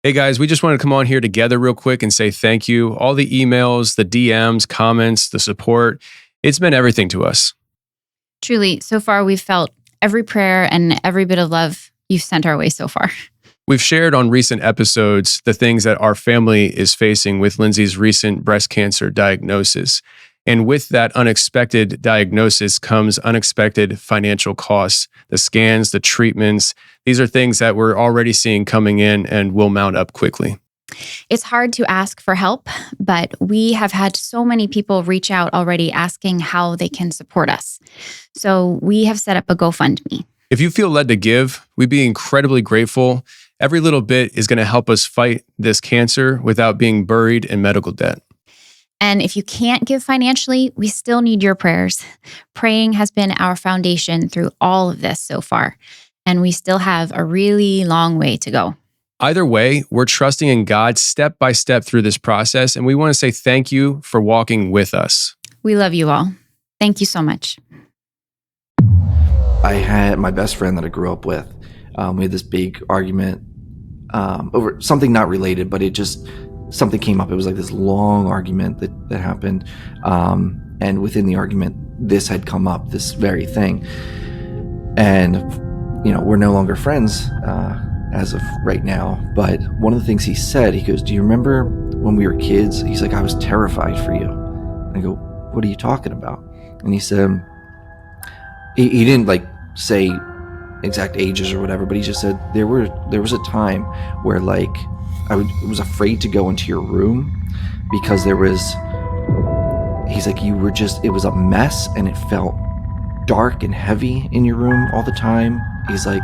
Hey guys, we just wanted to come on here together real quick and say thank you. All the emails, the DMs, comments, the support, it's meant everything to us. Truly, so far we've felt every prayer and every bit of love you've sent our way so far. We've shared on recent episodes the things that our family is facing with Lindsay's recent breast cancer diagnosis. And with that unexpected diagnosis comes unexpected financial costs, the scans, the treatments. These are things that we're already seeing coming in and will mount up quickly. It's hard to ask for help, but we have had so many people reach out already asking how they can support us. So we have set up a GoFundMe. If you feel led to give, we'd be incredibly grateful. Every little bit is going to help us fight this cancer without being buried in medical debt. And if you can't give financially, we still need your prayers. Praying has been our foundation through all of this so far, and we still have a really long way to go. Either way, we're trusting in God step by step through this process, and we want to say thank you for walking with us. We love you all. Thank you so much. I had my best friend that I grew up with. We had this big argument over something not related, but something came up. It was like this long argument that happened. And within the argument, this had come up, this very thing. And, we're no longer friends as of right now. But one of the things he said, he goes, "Do you remember when we were kids?" He's like, "I was terrified for you." And I go, "What are you talking about?" And he said, he didn't say exact ages or whatever, but he just said there was a time where I was afraid to go into your room because he's like, it was a mess and it felt dark and heavy in your room all the time. He's like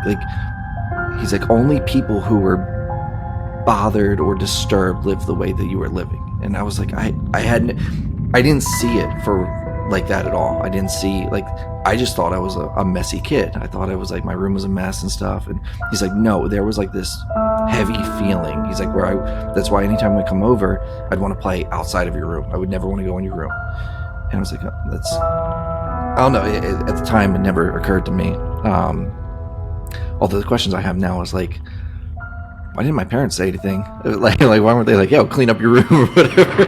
only people who were bothered or disturbed lived the way that you were living. And I was like, I didn't see it for like that at all. I didn't see, I just thought I was a messy kid. I thought I was my room was a mess and stuff. And he's like, no, there was this heavy feeling. He's like, that's why anytime we come over, I'd want to play outside of your room. I would never want to go in your room. And I was like, I don't know. At the time, it never occurred to me. Although the questions I have now is why didn't my parents say anything? Why weren't they yo, clean up your room or whatever?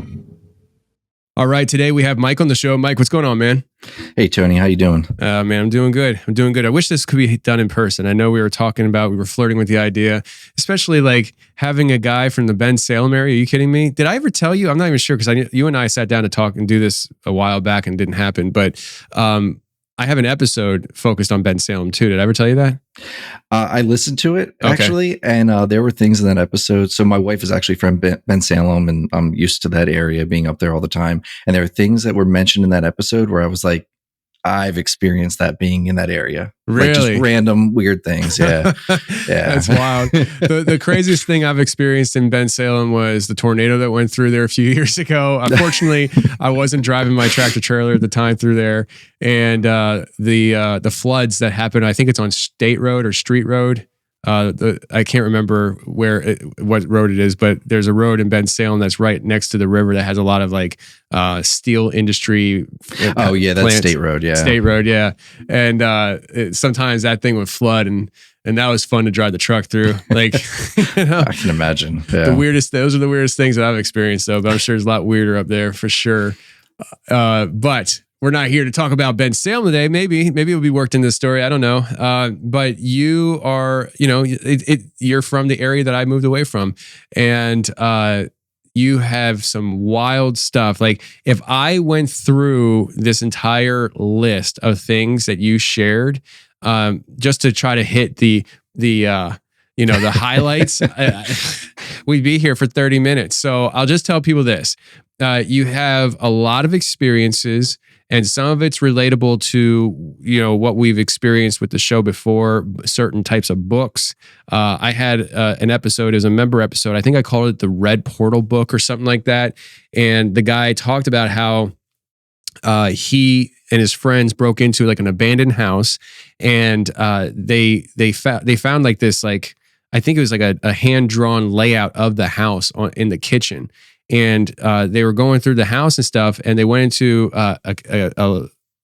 All right, today we have Mike on the show. Mike, what's going on, man? Hey, Tony, how you doing? Man, I'm doing good. I wish this could be done in person. I know we were flirting with the idea, especially having a guy from the Ben Salem area. Are you kidding me? Did I ever tell you? I'm not even sure because you and I sat down to talk and do this a while back and it didn't happen. But I have an episode focused on Ben Salem too. Did I ever tell you that? I listened to it actually, and there were things in that episode. So my wife is actually from Ben Salem, and I'm used to that area, being up there all the time. And there were things that were mentioned in that episode where I was like, I've experienced that being in that area. Really? Just random weird things. Yeah. Yeah. That's wild. The craziest thing I've experienced in Ben Salem was the tornado that went through there a few years ago. Unfortunately, I wasn't driving my tractor trailer at the time through there. And the floods that happened, I think it's on State Road or Street Road. I can't remember what road it is, but there's a road in Ben Salem that's right next to the river that has a lot of steel industry. Oh yeah, that's State Road. Yeah, State Road. Yeah, and sometimes that thing would flood, and that was fun to drive the truck through. I can imagine. Yeah. Those are the weirdest things that I've experienced, though. But I'm sure it's a lot weirder up there for sure. But we're not here to talk about Ben Salem today. Maybe it'll be worked in this story. I don't know. But you are, you're from the area that I moved away from, and you have some wild stuff. If I went through this entire list of things that you shared, just to try to hit the highlights, we'd be here for 30 minutes. So I'll just tell people this. You have a lot of experiences, and some of it's relatable to, what we've experienced with the show before, certain types of books. I had an episode as a member episode. I think I called it the Red Portal book or something like that. And the guy talked about how he and his friends broke into an abandoned house, and they found this, I think it was a hand-drawn layout of the house in the kitchen. And they were going through the house and stuff, and they went into a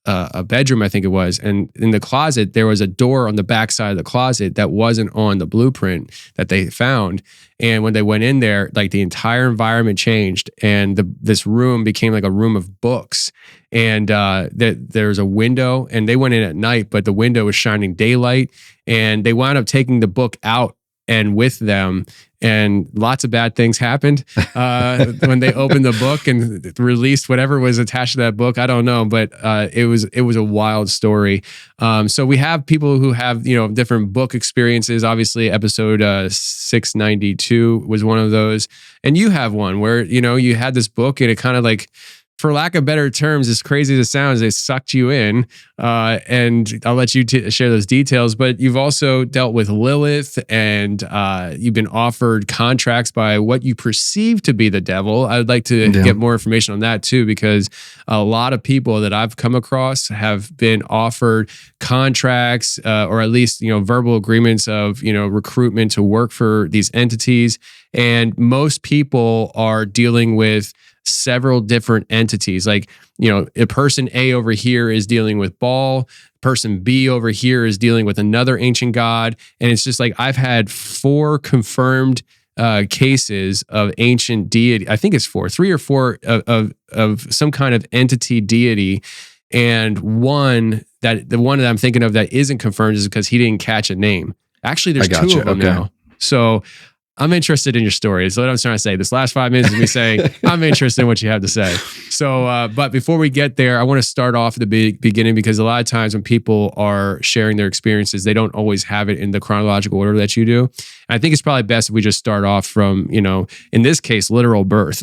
a bedroom, I think it was. And in the closet, there was a door on the back side of the closet that wasn't on the blueprint that they found. And when they went in there, like the entire environment changed, and this room became like a room of books. And there's a window, and they went in at night, but the window was shining daylight, and they wound up taking the book out and with them, and lots of bad things happened when they opened the book and released whatever was attached to that book. I don't know, but it was a wild story. So we have people who have different book experiences. Obviously, episode 692 was one of those, and you have one where you had this book and it kind of like, for lack of better terms, as crazy as it sounds, they sucked you in. And I'll let you share those details. But you've also dealt with Lilith, and you've been offered contracts by what you perceive to be the devil. I would like to get more information on that too, because a lot of people that I've come across have been offered contracts or at least verbal agreements of recruitment to work for these entities. And most people are dealing with several different entities. Like, a person A over here is dealing with Baal, person B over here is dealing with another ancient god. And it's just like, I've had 4 confirmed cases of ancient deity. I think it's 3 or 4 of some kind of entity deity. And the one that I'm thinking of that isn't confirmed is because he didn't catch a name. Actually, there's 2 of them now. So I'm interested in your story. That's what I'm trying to say. This last 5 minutes is me saying, I'm interested in what you have to say. So, but before we get there, I want to start off at the beginning, because a lot of times when people are sharing their experiences, they don't always have it in the chronological order that you do. And I think it's probably best if we just start off from, in this case, literal birth.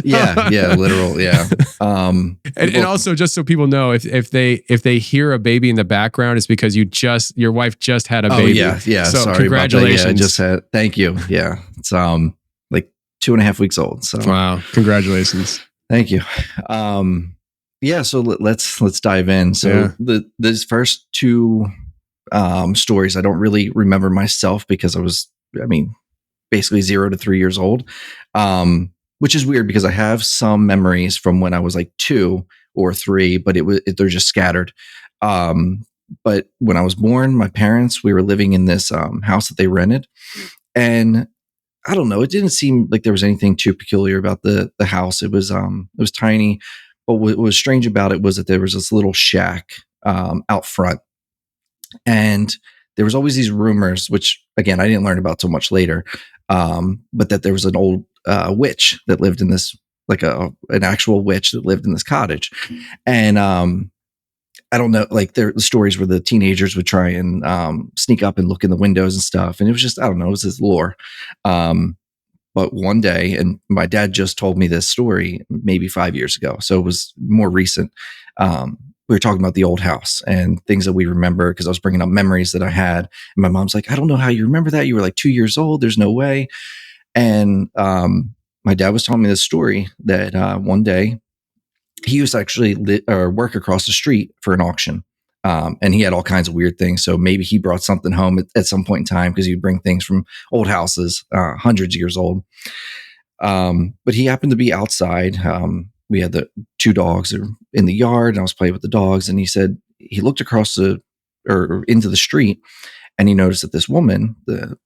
Yeah, literal, yeah. And also, just so people know, if they hear a baby in the background, it's because your wife just had a baby. Oh yeah. So sorry congratulations. About that. Yeah, I just had. Thank you. Yeah, it's like 2.5 weeks old. So wow, congratulations. Thank you. So let's dive in. So these first 2 stories, I don't really remember myself because I was, basically 0 to 3 years old, which is weird because I have some memories from when I was like 2 or 3, but they're just scattered. But when I was born, my parents, we were living in this house that they rented, and I don't know, it didn't seem like there was anything too peculiar about the house. It was tiny, but what was strange about it was that there was this little shack out front, and there was always these rumors, which again I didn't learn about so much later, but that there was an old witch that lived in this, like an actual witch that lived in this cottage, and I don't know, like the stories where the teenagers would try and sneak up and look in the windows and stuff. And it was just, I don't know, it was this lore. But one day, and my dad just told me this story maybe 5 years ago, so it was more recent. We were talking about the old house and things that we remember, because I was bringing up memories that I had. And my mom's like, I don't know how you remember that. You were like 2 years old. There's no way. And my dad was telling me this story that one day, he used to actually work across the street for an auction. And he had all kinds of weird things. So maybe he brought something home at some point in time, because he'd bring things from old houses, hundreds of years old. But he happened to be outside. We had the 2 dogs that were in the yard, and I was playing with the dogs. And he said he looked across into the street, and he noticed that this woman,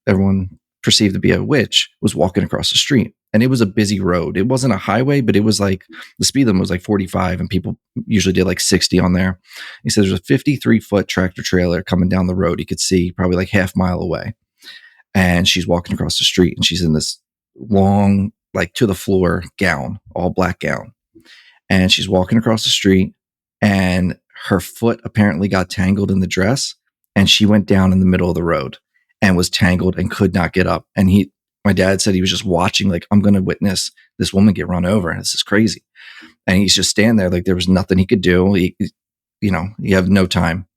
everyone perceived to be a witch, was walking across the street. And it was a busy road. It wasn't a highway, but it was like the speed limit was like 45, and people usually did like 60 on there. He said there's a 53-foot tractor trailer coming down the road. He could see probably like half mile away. And she's walking across the street, and she's in this long, like to the floor gown, all black gown. And she's walking across the street, and her foot apparently got tangled in the dress, and she went down in the middle of the road and was tangled and could not get up. And my dad said he was just watching, like, I'm going to witness this woman get run over. And this is crazy. And he's just standing there like there was nothing he could do. You have no time.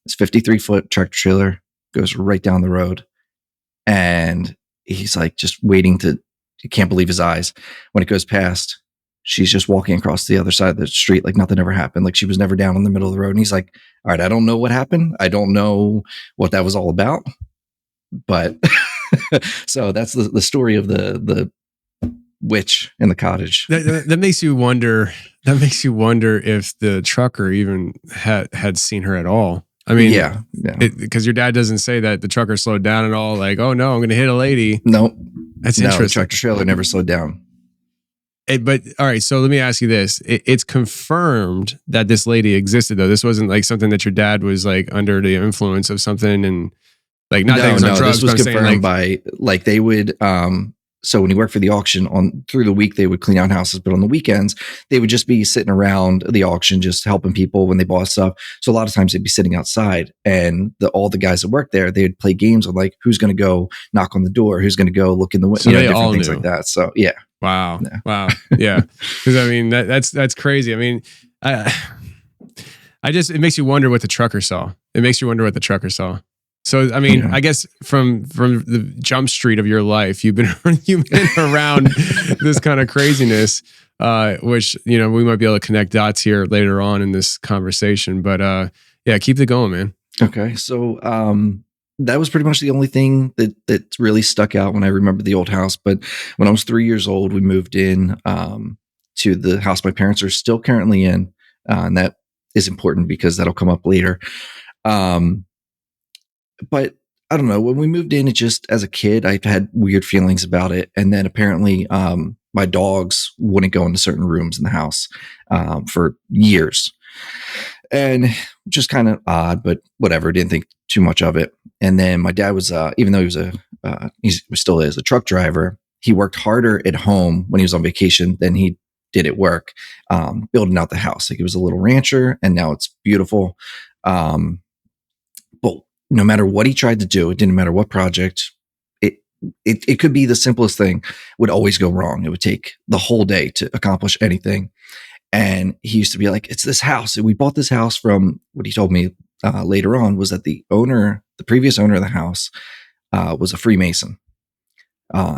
This 53-foot tractor trailer goes right down the road. And he's like just waiting he can't believe his eyes. When it goes past, she's just walking across the other side of the street like nothing ever happened. Like she was never down in the middle of the road. And he's like, all right, I don't know what happened. I don't know what that was all about. But so that's the story of the witch in the cottage. That makes you wonder. That makes you wonder if the trucker even had seen her at all. I mean, yeah. Because your dad doesn't say that the trucker slowed down at all. Like, oh no, I'm going to hit a lady. Nope. That's No, the interesting. tractor trailer never slowed down. But all right, so let me ask you this: it's confirmed that this lady existed, though. This wasn't like something that your dad was like under the influence of something, and like not that he was on drugs. This was but I'm saying, confirmed like, by like they would. So when he worked for the auction through the week, they would clean out houses, but on the weekends, they would just be sitting around the auction, just helping people when they bought stuff. So a lot of times they'd be sitting outside, and all the guys that worked there, they'd play games of like, who's going to go knock on the door, who's going to go look in the window, So they all different things knew. like that. So yeah. wow, Yeah. wow, yeah. Because I mean, that's crazy. I mean, it makes you wonder what the trucker saw. It makes you wonder what the trucker saw. So, I mean, I guess from the jump street of your life, you've been around this kind of craziness, which, we might be able to connect dots here later on in this conversation. But yeah, keep it going, man. Okay. So that was pretty much the only thing that really stuck out when I remember the old house. But when I was 3 years old, we moved in to the house my parents are still currently in. And that is important because that'll come up later. But I don't know, when we moved in, it just, as a kid, I had weird feelings about it. And then apparently my dogs wouldn't go into certain rooms in the house for years. And just kind of odd, but whatever, didn't think too much of it. And then my dad was, even though he was he still is a truck driver, he worked harder at home when he was on vacation than he did at work, building out the house. Like, it was a little rancher, and now it's beautiful. But no matter what he tried to do, it didn't matter what project, it could be the simplest thing, would always go wrong. It would take the whole day to accomplish anything. And he used to be like, it's this house. We bought this house from, what he told me later on was that the previous owner of the house was a Freemason.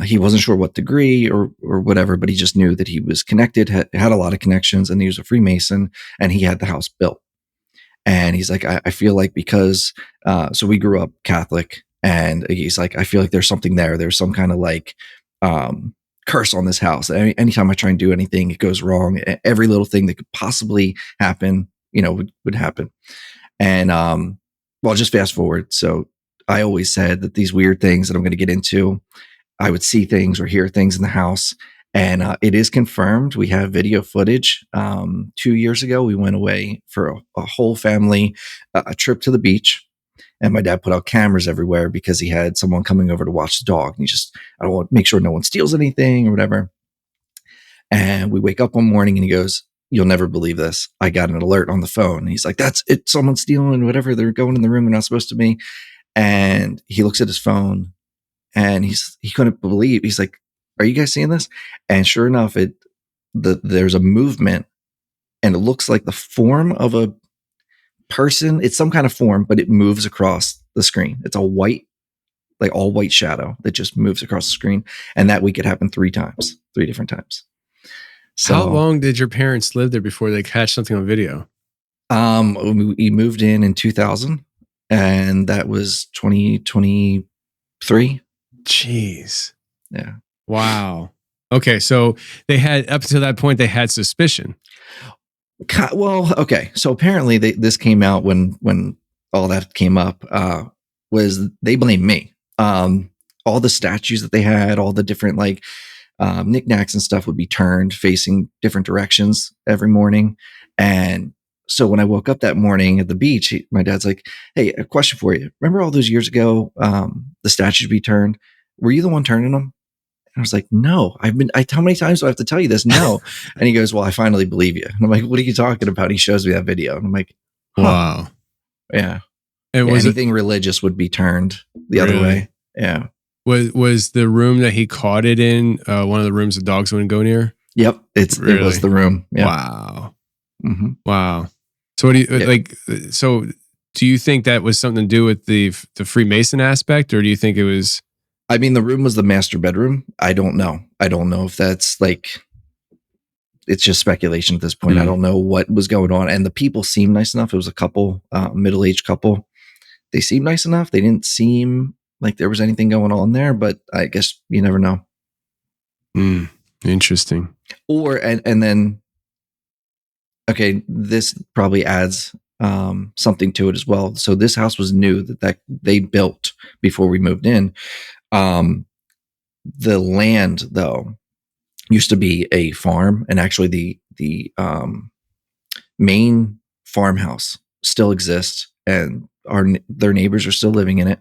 He wasn't sure what degree or whatever, but he just knew that he was connected, had a lot of connections, and he was a Freemason, and he had the house built. And he's like, I feel like because, so we grew up Catholic, and he's like, I feel like there's something there. There's some kind of like curse on this house. Anytime I try and do anything, it goes wrong. Every little thing that could possibly happen, would happen. And well, just fast forward. So I always said that these weird things that I'm going to get into, I would see things or hear things in the house. And it is confirmed. We have video footage. 2 years ago, we went away for a whole family, a trip to the beach. And my dad put out cameras everywhere because he had someone coming over to watch the dog. And I don't want to make sure no one steals anything or whatever. And we wake up one morning and he goes, you'll never believe this. I got an alert on the phone. And he's like, that's it. Someone's stealing whatever. They're going in the room they're not supposed to be. And he looks at his phone and he couldn't believe. He's like, are you guys seeing this? And sure enough, there's a movement, and it looks like the form of a person. It's some kind of form, but it moves across the screen. It's a white, like all white shadow that just moves across the screen. And that week it happened 3 different times. So, how long did your parents live there before they catch something on video? We moved in 2000, and that was 2023. Jeez. Yeah. Wow. Okay. So they had, up to that point, they had suspicion. Well, okay. So apparently this came out when all that came up, was they blamed me. All the statues that they had, all the different like knickknacks and stuff would be turned facing different directions every morning. And so when I woke up that morning at the beach, my dad's like, hey, a question for you. Remember all those years ago, the statues would be turned? Were you the one turning them? And I was like, no, how many times do I have to tell you this? No. And he goes, well, I finally believe you. And I'm like, what are you talking about? And he shows me that video. And I'm like, huh. Wow. Yeah. And was anything religious would be turned the other way. Yeah. Was the room that he caught it in one of the rooms the dogs wouldn't go near? Yep. It was the room. Yeah. Wow. Mm-hmm. Wow. So what do you like? So do you think that was something to do with the Freemason aspect, or do you think it was? I mean, the room was the master bedroom. I don't know. I don't know if that's like, it's just speculation at this point. I don't know what was going on. And the people seemed nice enough. It was a couple, middle-aged couple. They seemed nice enough. They didn't seem like there was anything going on there, but I guess you never know. Interesting. Or and then, okay, this probably adds something to it as well. So this house was new that they built before we moved in. The land though used to be a farm, and actually the main farmhouse still exists, and their neighbors are still living in it.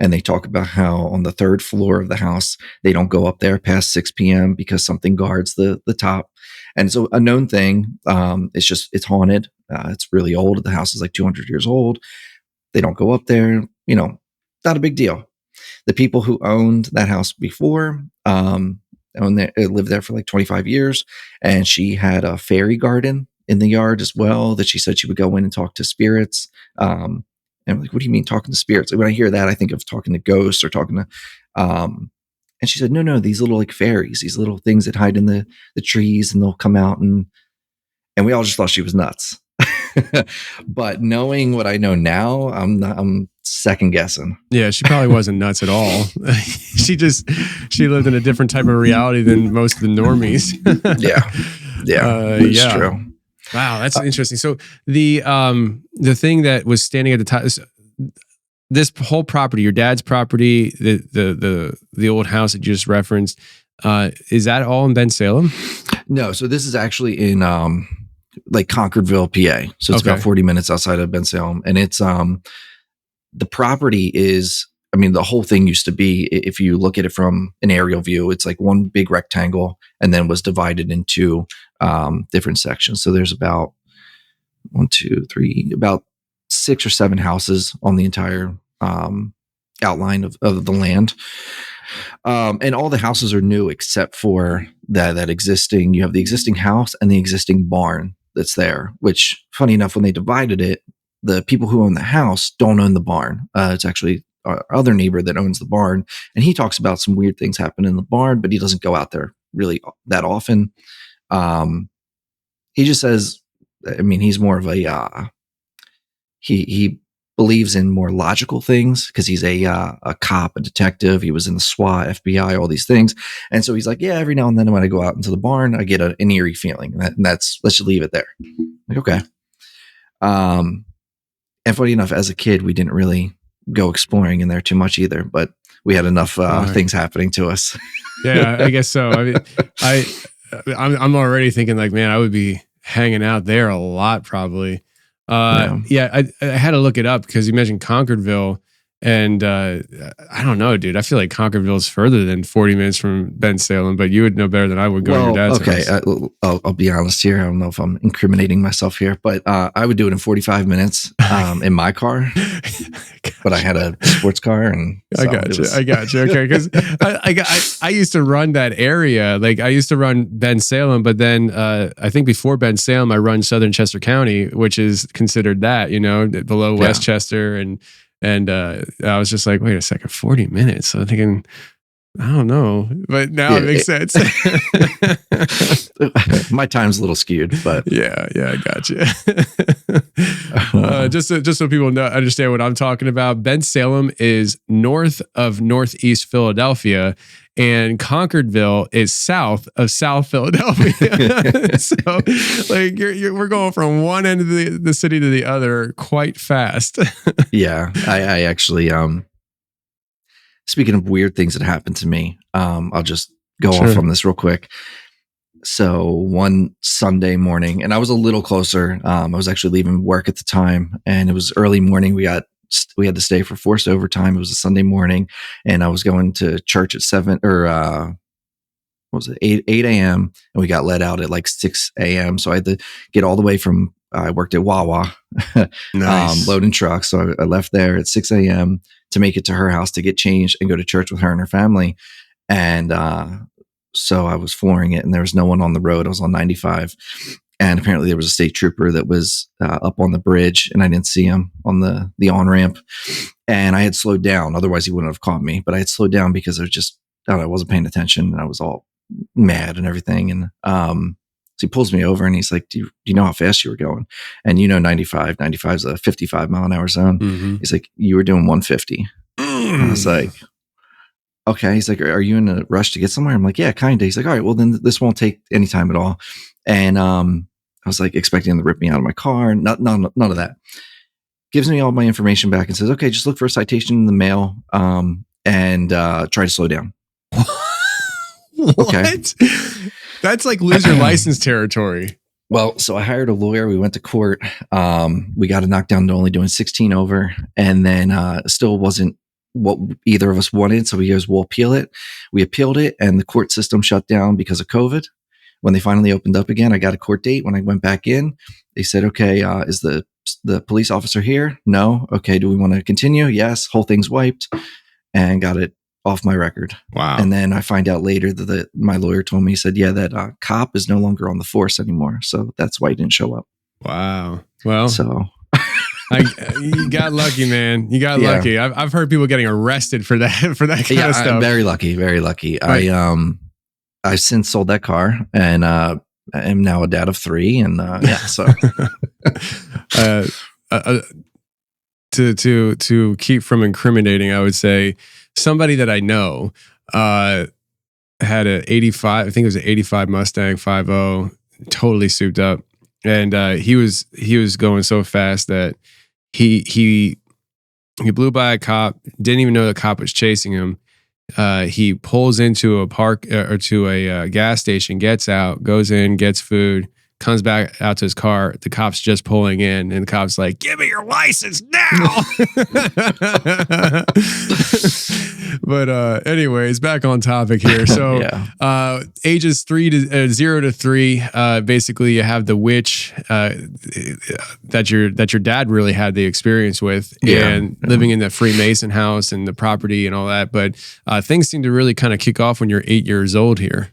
And they talk about how on the third floor of the house, they don't go up there past 6 p.m. because something guards the top. And so a known thing, it's haunted. It's really old. The house is like 200 years old. They don't go up there, not a big deal. The people who owned that house before, lived there for like 25 years. And she had a fairy garden in the yard as well, that she said she would go in and talk to spirits. And I'm like, what do you mean talking to spirits? Like, when I hear that, I think of talking to ghosts or talking to, and she said, no, these little like fairies, these little things that hide in the trees, and they'll come out, and we all just thought she was nuts. But knowing what I know now, I'm second guessing. Yeah, she probably wasn't nuts at all. she lived in a different type of reality than most of the normies. It's true. Wow, that's interesting. So the thing that was standing at the top, this whole property, your dad's property, the old house that you just referenced, is that all in Ben Salem? No, so this is actually in like Concordville, PA. So it's about 40 minutes outside of Ben Salem, and it's the property is. I mean, the whole thing used to be, if you look at it from an aerial view, it's like one big rectangle, and then was divided into different sections. So there's about about 6 or 7 houses on the entire outline of the land. And all the houses are new except for that existing, you have the existing house and the existing barn that's there, which, funny enough, when they divided it, the people who own the house don't own the barn. It's actually our other neighbor that owns the barn, and he talks about some weird things happen in the barn, but he doesn't go out there really that often. He just says, I mean, he's more of a he believes in more logical things because he's a cop, a detective. He was in the SWAT, FBI, all these things, and so he's like, yeah, every now and then when I go out into the barn, I get an eerie feeling, and that's, let's just leave it there. Like, okay. And funny enough, as a kid, we didn't really go exploring in there too much either, but we had enough things happening to us. Yeah, I guess so. I mean, I'm already thinking like, man, I would be hanging out there a lot probably. I had to look it up because you mentioned Concordville, and I don't know, dude. I feel like Concordville is further than 40 minutes from Ben Salem, but you would know better than I would going to your dad's house. I'll be honest here. I don't know if I'm incriminating myself here, but I would do it in 45 minutes in my car. But I had a sports car, and so I got you. Okay, because I used to run that area. Like, I used to run Ben Salem, but then I think before Ben Salem, I run Southern Chester County, which is considered that, below Westchester, and I was just like, wait a second, 40 minutes. So I'm thinking, I don't know, but now it makes sense. My time's a little skewed, but yeah, I got you. Just so people understand what I'm talking about. Ben Salem is north of Northeast Philadelphia, and Concordville is south of South Philadelphia. So, like, we're going from one end of the city to the other quite fast. Yeah, I actually speaking of weird things that happened to me, I'll just go off on this real quick. So one Sunday morning, and I was a little closer. I was actually leaving work at the time, and it was early morning. We had to stay for forced overtime. It was a Sunday morning, and I was going to church at 7 or 8 a.m. and we got let out at like 6 a.m. So I had to get all the way from. I worked at Wawa, nice. Loading trucks. So I left there at 6 a.m. to make it to her house to get changed and go to church with her and her family. And so I was flooring it, and there was no one on the road. I was on 95. And apparently there was a state trooper that was up on the bridge, and I didn't see him on the on-ramp. And I had slowed down. Otherwise, he wouldn't have caught me. But I had slowed down because I wasn't paying attention, and I was all mad and everything. And so he pulls me over, and he's like, do you know how fast you were going? And 95 is a 55 mile an hour zone. Mm-hmm. He's like, you were doing 150. I was like, okay. He's like, are you in a rush to get somewhere? I'm like, yeah, kind of. He's like, all right, well then this won't take any time at all. And I was like expecting him to rip me out of my car. None of that. Gives me all my information back and says, okay, just look for a citation in the mail and try to slow down. What? Okay. That's like lose your license territory. Well, so I hired a lawyer. We went to court. We got it knocked down to only doing 16 over. And then still wasn't what either of us wanted. So he goes, we'll appeal it. We appealed it and the court system shut down because of COVID. When they finally opened up again, I got a court date. When I went back in, they said, okay, is the police officer here? No. Okay. Do we want to continue? Yes. Whole thing's wiped and got it off my record. Wow. And then I find out later that my lawyer told me, he said, yeah, that cop is no longer on the force anymore. So that's why he didn't show up. Wow. Well, so you got lucky, man. You got lucky. I've heard people getting arrested for that kind of stuff. I'm very lucky. Very lucky. Right. I've since sold that car and I am now a dad of 3 and so to keep from incriminating, I would say somebody that I know had an 85, I think it was an 85 Mustang 5.0, totally souped up. And he was going so fast that he blew by a cop, didn't even know the cop was chasing him. He pulls into a park or to a gas station, gets out, goes in, gets food, comes back out to his car. The cop's just pulling in, and the cop's like, "Give me your license now!" But anyways, back on topic here. So, ages 0 to 3. Basically, you have the witch that your dad really had the experience with, and living in the Freemason house and the property and all that. But things seem to really kind of kick off when you're 8 years old here.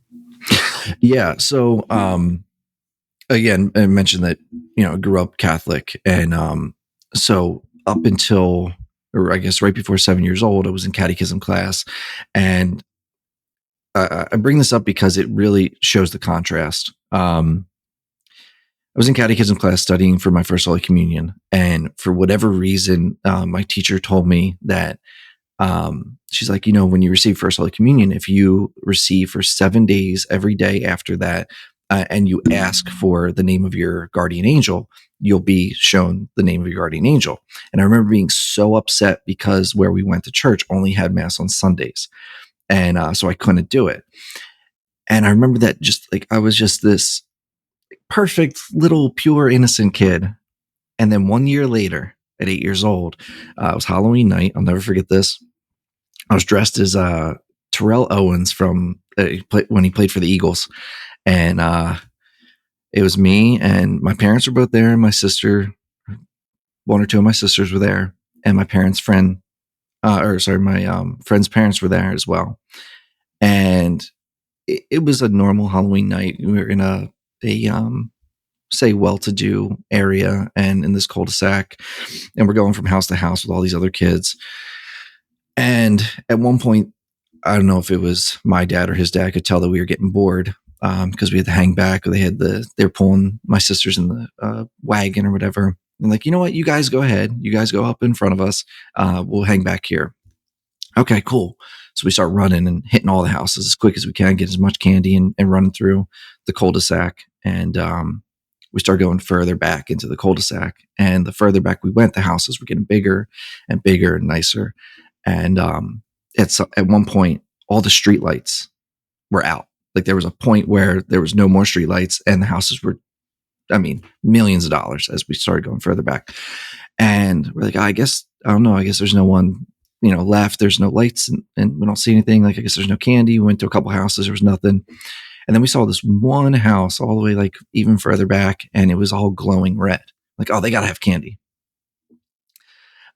Yeah. So, again, I mentioned that, I grew up Catholic. And so up until, or I guess right before 7 years old, I was in catechism class. And I bring this up because it really shows the contrast. I was in catechism class studying for my first Holy Communion. And for whatever reason, my teacher told me that she's like, when you receive First Holy Communion, if you receive for 7 days every day after that, and you ask for the name of your guardian angel, you'll be shown the name of your guardian angel. And I remember being so upset because where we went to church only had Mass on Sundays. And so I couldn't do it. And I remember that just like I was just this perfect little pure innocent kid. And then 1 year later, at 8 years old, it was Halloween night. I'll never forget this. I was dressed as Terrell Owens from when he played for the Eagles. And it was me and my parents were both there, and my sister, one or two of my sisters were there, and my parents' friend, my friend's parents were there as well. And it was a normal Halloween night. We were in a say well-to-do area and in this cul-de-sac, and we're going from house to house with all these other kids. And at one point, I don't know if it was my dad or his dad, could tell that we were getting bored. Because we had to hang back, or they were pulling my sisters in the wagon or whatever. And like, you know what? You guys go ahead. You guys go up in front of us. We'll hang back here. Okay, cool. So we start running and hitting all the houses as quick as we can, get as much candy and running through the cul-de-sac. And we start going further back into the cul-de-sac. And the further back we went, the houses were getting bigger and bigger and nicer. And at one point, all the street lights were out. Like there was a point where there was no more streetlights and the houses were, millions of dollars as we started going further back. And we're like, I don't know. I guess there's no one, left. There's no lights and we don't see anything. Like, I guess there's no candy. We went to a couple houses. There was nothing. And then we saw this one house all the way, like even further back, and it was all glowing red. Like, oh, they got to have candy.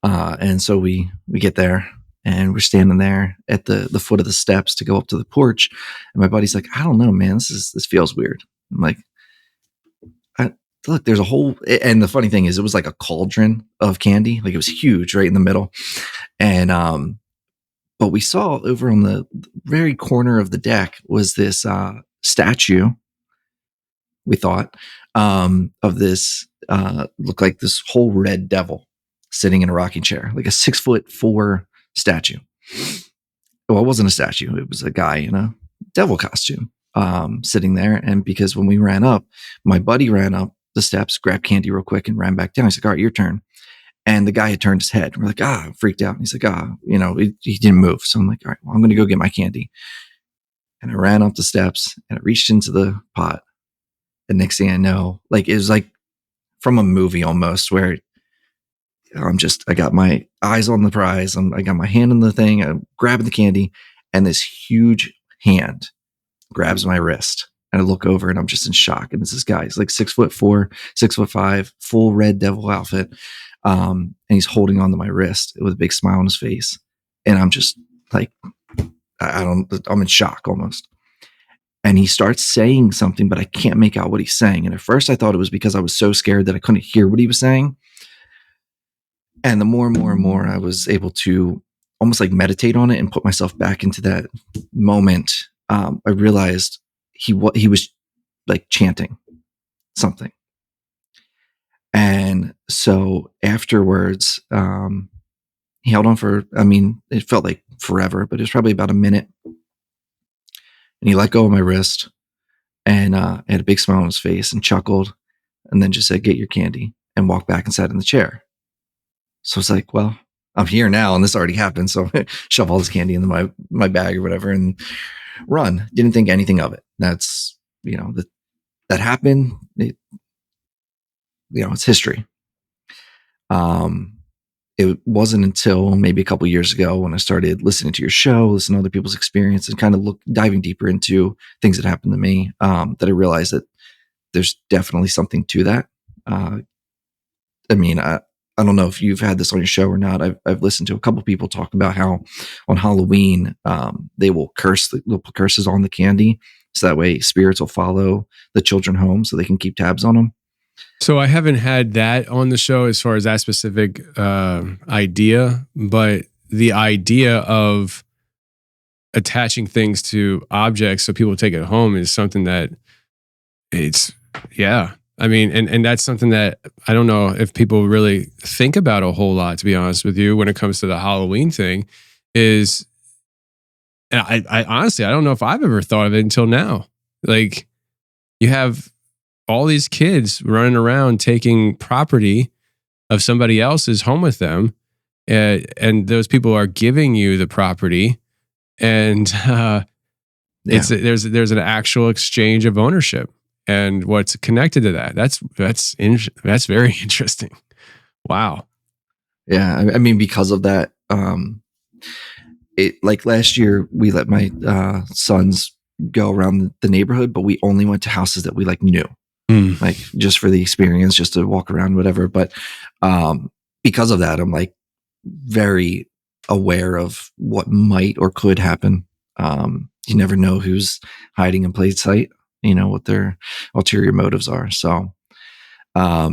And so we get there. And we're standing there at the foot of the steps to go up to the porch. And my buddy's like, I don't know, man, this feels weird. I'm like, look, there's a whole, and the funny thing is it was like a cauldron of candy. Like it was huge right in the middle. And, but we saw over on the very corner of the deck was this, statue, we thought, of this, looked like this whole red devil sitting in a rocking chair, like a 6'4" statue. Well, it wasn't a statue. It was a guy in a devil costume sitting there. And because when we ran up, my buddy ran up the steps, grabbed candy real quick and ran back down. He's like, all right, your turn. And the guy had turned his head. We're like, freaked out. And he's like, he didn't move. So I'm like, all right, well, I'm going to go get my candy. And I ran up the steps and I reached into the pot. And next thing I know, like, it was like from a movie almost, where I got my eyes on the prize. I got my hand in the thing. I'm grabbing the candy, and this huge hand grabs my wrist. And I look over and I'm just in shock. And it's this guy. He's like 6'4", 6'5", full red devil outfit. And he's holding onto my wrist with a big smile on his face. And I'm just like, I'm in shock almost. And he starts saying something, but I can't make out what he's saying. And at first I thought it was because I was so scared that I couldn't hear what he was saying. And the more and more and more I was able to almost like meditate on it and put myself back into that moment, I realized he was like chanting something. And so afterwards, he held on for, it felt like forever, but it was probably about a minute. And he let go of my wrist and had a big smile on his face and chuckled, and then just said, "Get your candy," and walked back and sat in the chair. So it's like, well, I'm here now and this already happened. So shove all this candy into my bag or whatever and run. Didn't think anything of it. That's, that happened. It's history. It wasn't until maybe a couple of years ago when I started listening to your show, listening to other people's experience, and kind of diving deeper into things that happened to me, that I realized that there's definitely something to that. I don't know if you've had this on your show or not. I've listened to a couple of people talk about how on Halloween, they will put curses on the candy, so that way spirits will follow the children home so they can keep tabs on them. So I haven't had that on the show as far as that specific idea, but the idea of attaching things to objects so people take it home is something that and that's something that I don't know if people really think about a whole lot, to be honest with you, when it comes to the Halloween thing. And I honestly, I don't know if I've ever thought of it until now. Like, you have all these kids running around taking property of somebody else's home with them, and those people are giving you the property, and there's an actual exchange of ownership and what's connected to that. That's very interesting. Wow. Yeah, because of that, like last year we let my sons go around the neighborhood, but we only went to houses that we knew. Like just for the experience, just to walk around, whatever. But because of that, I'm very aware of what might or could happen. You never know who's hiding in plain sight, what their ulterior motives are. So, but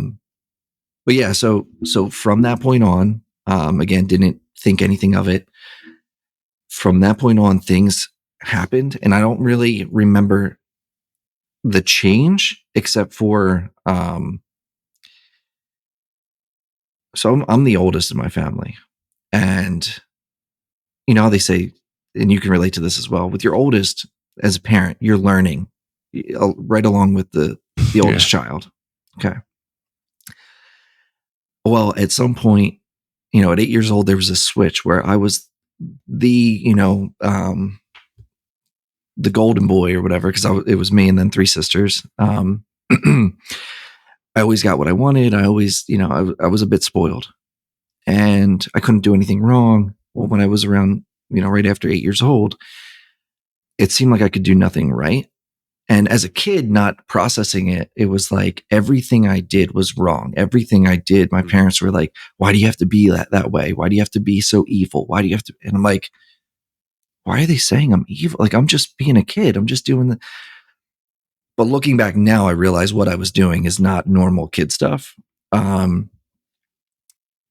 yeah, so from that point on, again, didn't think anything of it. From that point on, things happened, and I don't really remember the change except for so I'm the oldest in my family, and how they say, and you can relate to this as well, with your oldest as a parent, you're learning right along with the oldest child. Okay. Well, at some point, at 8 years old, there was a switch where I was the golden boy or whatever, because it was me and then three sisters. I always got what I wanted. I always, I was a bit spoiled, and I couldn't do anything wrong. Well, when I was around, right after 8 years old, it seemed like I could do nothing right. And as a kid, not processing it, it was like everything I did was wrong. Everything I did, my parents were like, "Why do you have to be that way? Why do you have to be so evil? Why do you have to?" And I'm like, why are they saying I'm evil? Like, I'm just being a kid. I'm just doing the. But looking back now, I realize what I was doing is not normal kid stuff.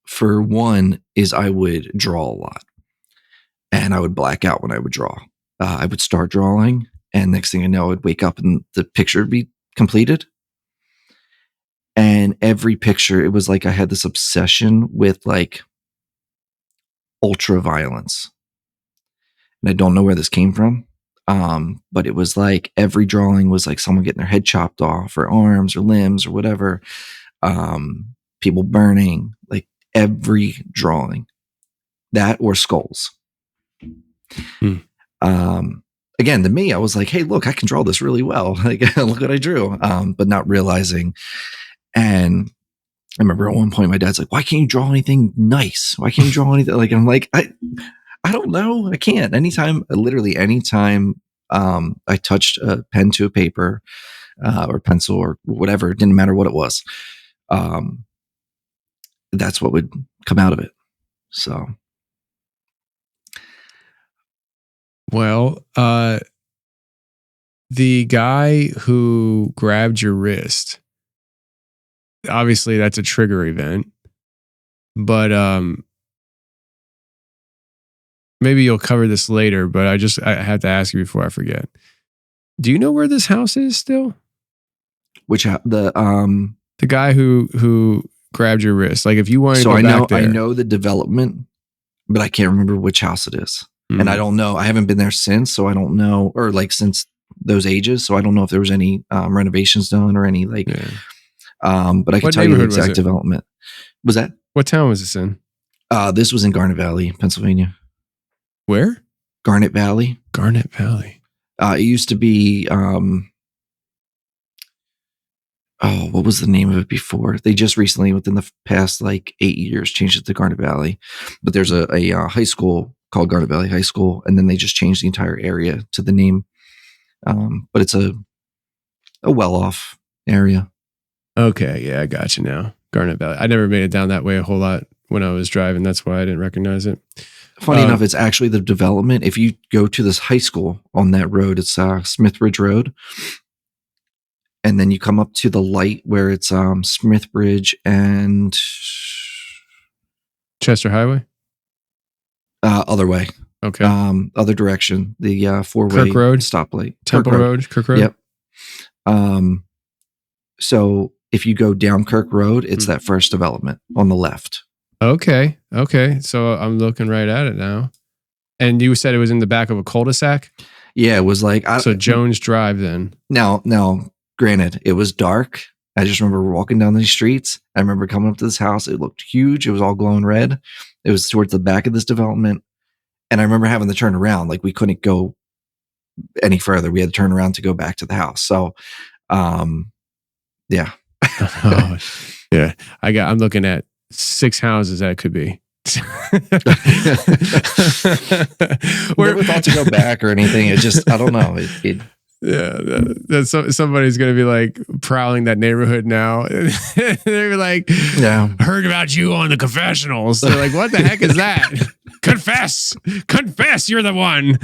For one, is I would draw a lot, and I would black out when I would draw. I would start drawing, and next thing I know, I'd wake up and the picture would be completed. And every picture, it was like I had this obsession with ultra violence. and I don't know where this came from. But it was like every drawing was like someone getting their head chopped off, or arms or limbs or whatever. People burning, like every drawing, that or skulls. Again, to me, I was like, hey, look, I can draw this really well. Like, look what I drew. But not realizing. And I remember at one point, my dad's like, why can't you draw anything nice? Why can't you draw anything? Like, I'm like, I don't know. I can't. Literally anytime I touched a pen to a paper or pencil or whatever, it didn't matter what it was. That's what would come out of it. So. Well, the guy who grabbed your wrist, obviously that's a trigger event, but maybe you'll cover this later, but I have to ask you before I forget. Do you know where this house is still? The guy who grabbed your wrist. Like if you want to go back there. I know the development, but I can't remember which house it is. And I don't know. I haven't been there since, so I don't know, or like since those ages. So I don't know if there was any renovations done or any like. Yeah. But I can tell you the exact development. Was that? What town was this in? This was in Garnet Valley, Pennsylvania. Where? Garnet Valley. Garnet Valley. It used to be. What was the name of it before? They just recently, within the past like 8 years, changed it to Garnet Valley. But there's a high school called Garnet Valley High School, and then they just changed the entire area to the name. But it's a well-off area. Okay, yeah, I got you now. Garnet Valley. I never made it down that way a whole lot when I was driving. That's why I didn't recognize it. Funny enough, it's actually the development. If you go to this high school on that road, it's Smithbridge Road. And then you come up to the light where it's Smithbridge and Chester Highway? Other way. Okay. Other direction. The four-way Kirk Road stoplight. Temple Road. Kirk Road. Yep. So if you go down Kirk Road, it's that first development on the left. Okay. So I'm looking right at it now. And you said it was in the back of a cul-de-sac? Yeah, it was like so Jones Drive then. Now, granted, it was dark. I just remember walking down these streets. I remember coming up to this house. It looked huge. It was all glowing red. It was towards the back of this development. And I remember having to turn around. Like we couldn't go any further. We had to turn around to go back to the house. So, yeah. Yeah. I'm looking at 6 houses that it could be. We never thought to go back or anything. It just, I don't know. Somebody's going to be like prowling that neighborhood now. They're like, heard about you on the Confessionals. They're like, what the heck is that? Confess, you're the one.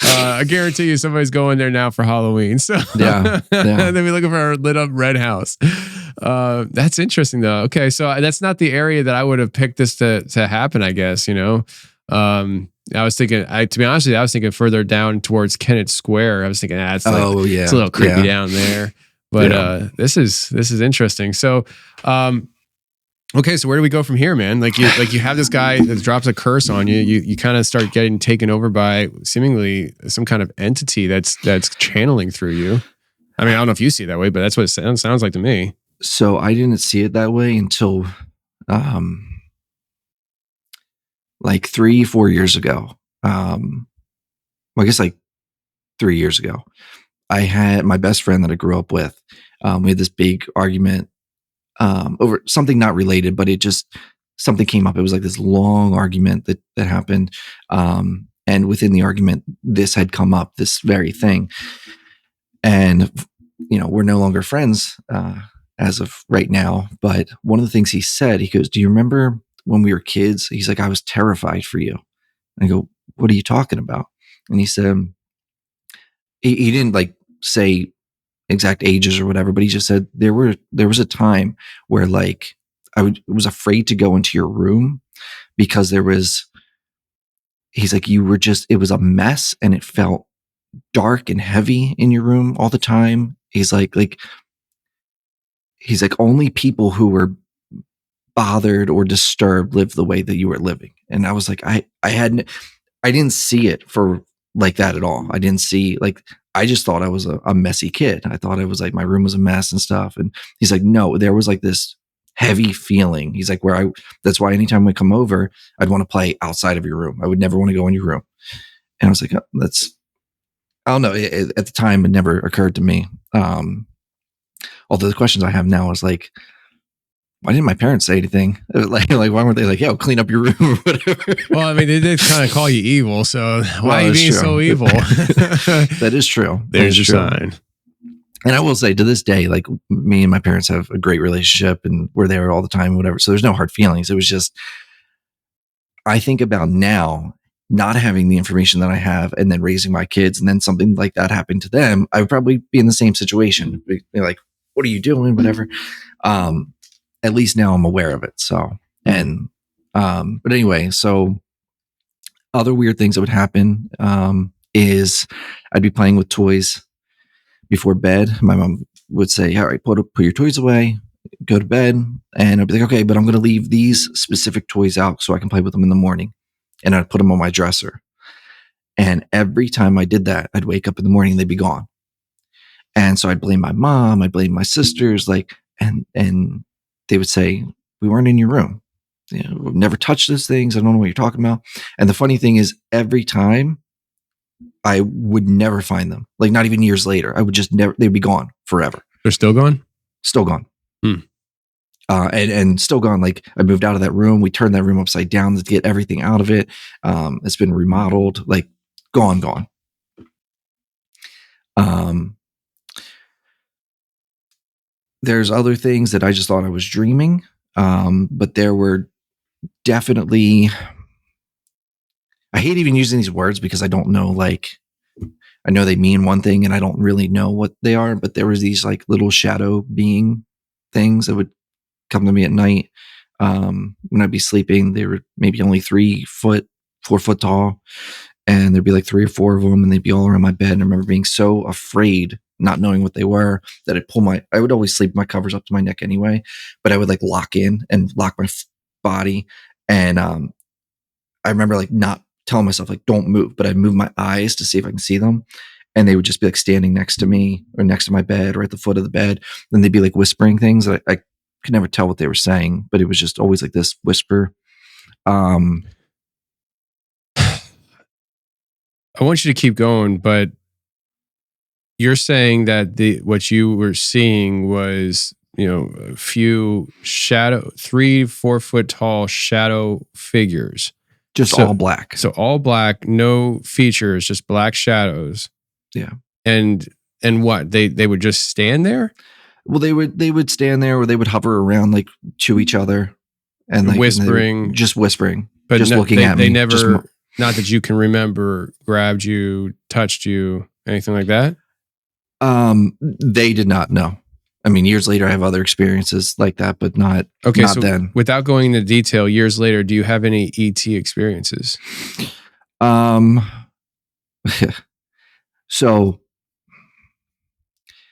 I guarantee you somebody's going there now for Halloween. So they'll be looking for a lit up red house. That's interesting though. Okay, so that's not the area that I would have picked this to happen, I guess, you know. I was thinking, to be honest with you, I was thinking further down towards Kennett Square. I was thinking, it's a little creepy down there. But this is interesting. So, okay, so where do we go from here, man? Like you have this guy that drops a curse on you. You kind of start getting taken over by seemingly some kind of entity that's channeling through you. I mean, I don't know if you see it that way, but that's what it sounds like to me. So I didn't see it that way until like 3-4 years ago. I guess like 3 years ago. I had my best friend that I grew up with. We had this big argument over something not related, but something came up. It was like this long argument that happened. And within the argument, this had come up, this very thing. And, we're no longer friends as of right now. But one of the things he said, he goes, do you remember when we were kids? He's like, I was terrified for you. And I go, what are you talking about? And he said, he didn't like say exact ages or whatever, but he just said there was a time where like was afraid to go into your room because he's like, it was a mess and it felt dark and heavy in your room all the time. He's like only people who were bothered or disturbed lived the way that you were living. And I was like, I didn't see it for like that at all. I didn't see, like, I just thought I was a messy kid. I thought I was like, my room was a mess and stuff. And he's like, no, there was like this heavy feeling. He's like, that's why anytime we come over, I'd want to play outside of your room. I would never want to go in your room. And I was like, oh, I don't know. At the time, it never occurred to me. Although the questions I have now is like, why didn't my parents say anything? Like why weren't they like, yo, clean up your room or whatever? Well, I mean, they did kind of call you evil, so why are you being so evil? That is true. There's your sign. And I will say, to this day, like, me and my parents have a great relationship, and we're there all the time, whatever. So there's no hard feelings. It was just, I think about now, not having the information that I have, and then raising my kids, and then something like that happened to them, I would probably be in the same situation. Be like, what are you doing? Whatever. At least now I'm aware of it. So, and, but anyway, so other weird things that would happen, is I'd be playing with toys before bed. My mom would say, all right, put your toys away, go to bed. And I'd be like, okay, but I'm going to leave these specific toys out so I can play with them in the morning. And I'd put them on my dresser. And every time I did that, I'd wake up in the morning and they'd be gone. And so I'd blame my mom, I'd blame my sisters, like, and they would say, we weren't in your room. You know, we've never touched those things. I don't know what you're talking about. And the funny thing is, every time I would never find them. Like, not even years later. I would just never, they'd be gone forever. They're still gone? Still gone. And still gone. Like, I moved out of that room. We turned that room upside down to get everything out of it. It's been remodeled, like, gone. There's other things that I just thought I was dreaming. But there were definitely, I hate even using these words because I don't know, like, I know they mean one thing and I don't really know what they are, but there was these like little shadow being things that would come to me at night. When I'd be sleeping, they were maybe only 4 foot tall, and there'd be like 3 or 4 of them, and they'd be all around my bed. And I remember being so afraid, not knowing what they were, that I would always sleep my covers up to my neck anyway, but I would like lock in and lock my body. And, I remember like not telling myself like, don't move, but I'd move my eyes to see if I can see them. And they would just be like standing next to me or next to my bed or at the foot of the bed. And they'd be like whispering things that I could never tell what they were saying, but it was just always like this whisper. I want you to keep going, but you're saying that what you were seeing was, a few 3-4 foot tall shadow figures. Just all black. So all black, no features, just black shadows. Yeah. And what? They would just stand there? Well, they would stand there, or they would hover around like to each other and like whispering. Just whispering. But just looking at me. They never, not that you can remember, grabbed you, touched you, anything like that? They did not know. I mean, years later, I have other experiences like that, but not so then. Without going into detail, years later, do you have any ET experiences? So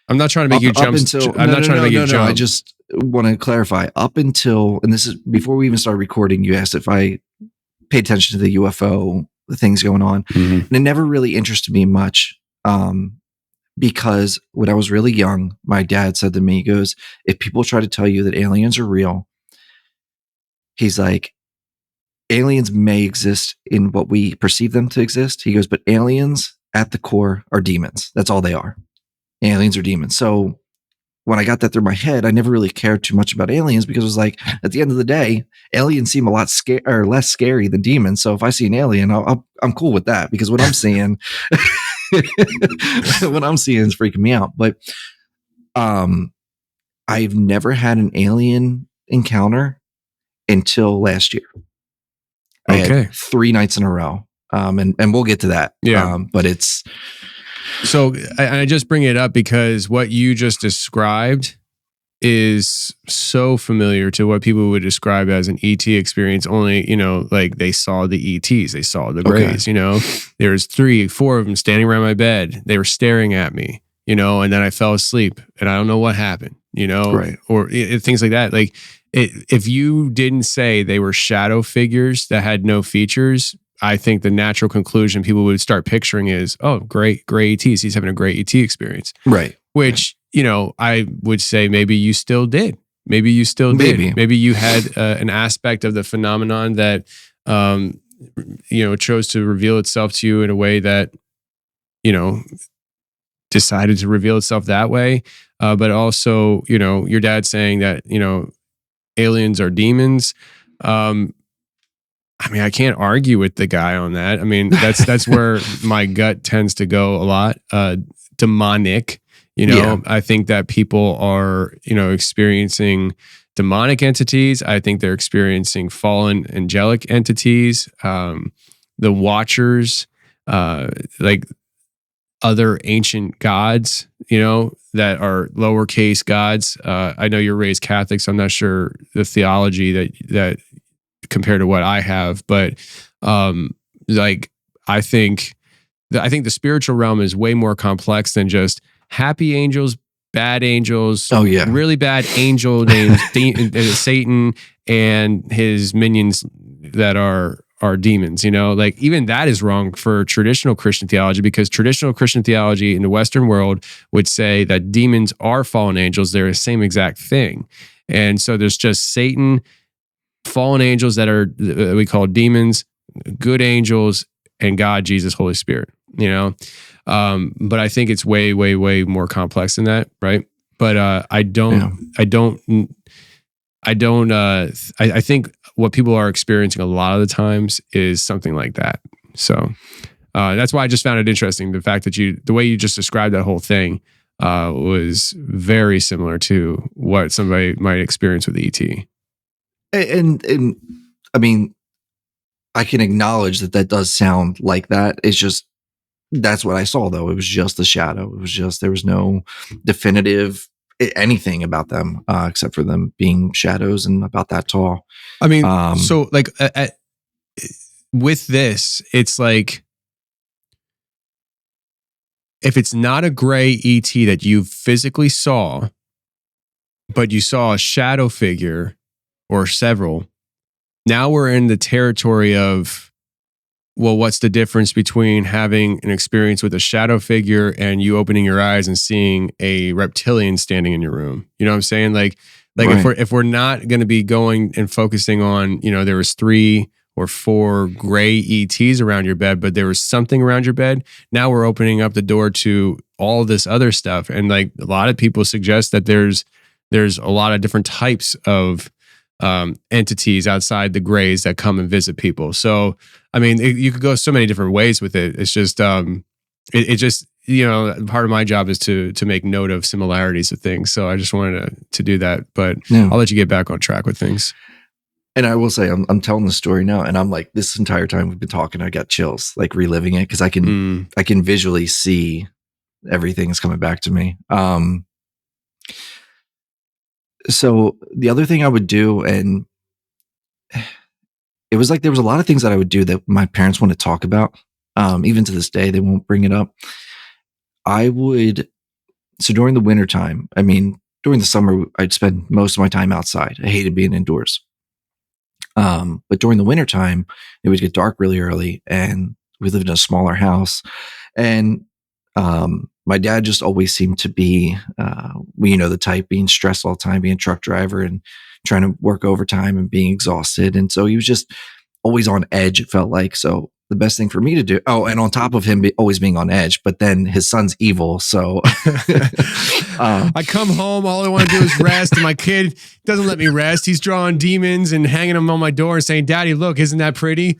I'm not trying to make you jump. I just want to clarify. Up until, and this is before we even started recording, you asked if I paid attention to the UFO, the things going on. Mm-hmm. And it never really interested me much. Because when I was really young, my dad said to me, he goes, if people try to tell you that aliens are real, he's like, aliens may exist in what we perceive them to exist. He goes, but aliens at the core are demons. That's all they are. Aliens are demons. So when I got that through my head, I never really cared too much about aliens, because it was like, at the end of the day, aliens seem a lot less scary than demons. So if I see an alien, I'm cool with that, because what I'm seeing... what I'm seeing is freaking me out. But I've never had an alien encounter until last year. I had 3 nights in a row. And we'll get to that. Yeah. But it's so I just bring it up because what you just described is so familiar to what people would describe as an ET experience. Only, like they saw the ETs, they saw the Greys, there's 3-4 of them standing around my bed. They were staring at me, and then I fell asleep and I don't know what happened, right. Or things like that. Like if you didn't say they were shadow figures that had no features, I think the natural conclusion people would start picturing is, oh, great ETs. He's having a great ET experience. Right. Which, I would say maybe you still did. Maybe you still did. Maybe you had an aspect of the phenomenon that, chose to reveal itself to you in a way that, decided to reveal itself that way. But also, your dad saying that, aliens are demons. I can't argue with the guy on that. That's where my gut tends to go a lot. Demonic, I think that people are, experiencing demonic entities. I think they're experiencing fallen angelic entities. The Watchers, like other ancient gods, that are lowercase gods. I know you're raised Catholic, so I'm not sure the theology that compared to what I have, but I think the spiritual realm is way more complex than just happy angels, bad angels. Oh yeah, really bad angel names, Satan and his minions that are demons. Even that is wrong for traditional Christian theology, because traditional Christian theology in the Western world would say that demons are fallen angels. They're the same exact thing, and so there's just Satan, fallen angels that we call demons, good angels, and God, Jesus, Holy Spirit. But I think it's way, way, way more complex than that, right? But I think what people are experiencing a lot of the times is something like that. So that's why I just found it interesting. The fact that the way you just described that whole thing was very similar to what somebody might experience with ET. And I can acknowledge that does sound like that. It's just, that's what I saw though. It was just a shadow. It was just, there was no definitive anything about them, except for them being shadows and about that tall. So like with this, it's like, if it's not a gray ET that you physically saw, but you saw a shadow figure or several, now we're in the territory of, well, what's the difference between having an experience with a shadow figure and you opening your eyes and seeing a reptilian standing in your room? You know what I'm saying? Like right. if we're not going to be going and focusing on, there was 3 or 4 gray ETs around your bed, but there was something around your bed. Now we're opening up the door to all this other stuff. And like a lot of people suggest that there's a lot of different types of entities outside the grays that come and visit people. So, you could go so many different ways with it. It's just, it just, part of my job is to make note of similarities of things. So I just wanted to do that, but I'll let you get back on track with things. And I will say, I'm telling the story now, and I'm like, this entire time we've been talking, I got chills, like reliving it, because I can visually see everything is coming back to me. So the other thing I would do, and it was like there was a lot of things that I would do that my parents want to talk about. Even to this day, they won't bring it up. So during the wintertime, during the summer, I'd spend most of my time outside. I hated being indoors. But during the wintertime, it would get dark really early, and we lived in a smaller house. And my dad just always seemed to be, the type, being stressed all the time, being a truck driver and trying to work overtime and being exhausted. And so he was just always on edge, it felt like. So the best thing for me to do, and on top of him always being on edge, but then his son's evil. So I come home, all I want to do is rest, and my kid doesn't let me rest. He's drawing demons and hanging them on my door and saying, "Daddy, look, isn't that pretty?"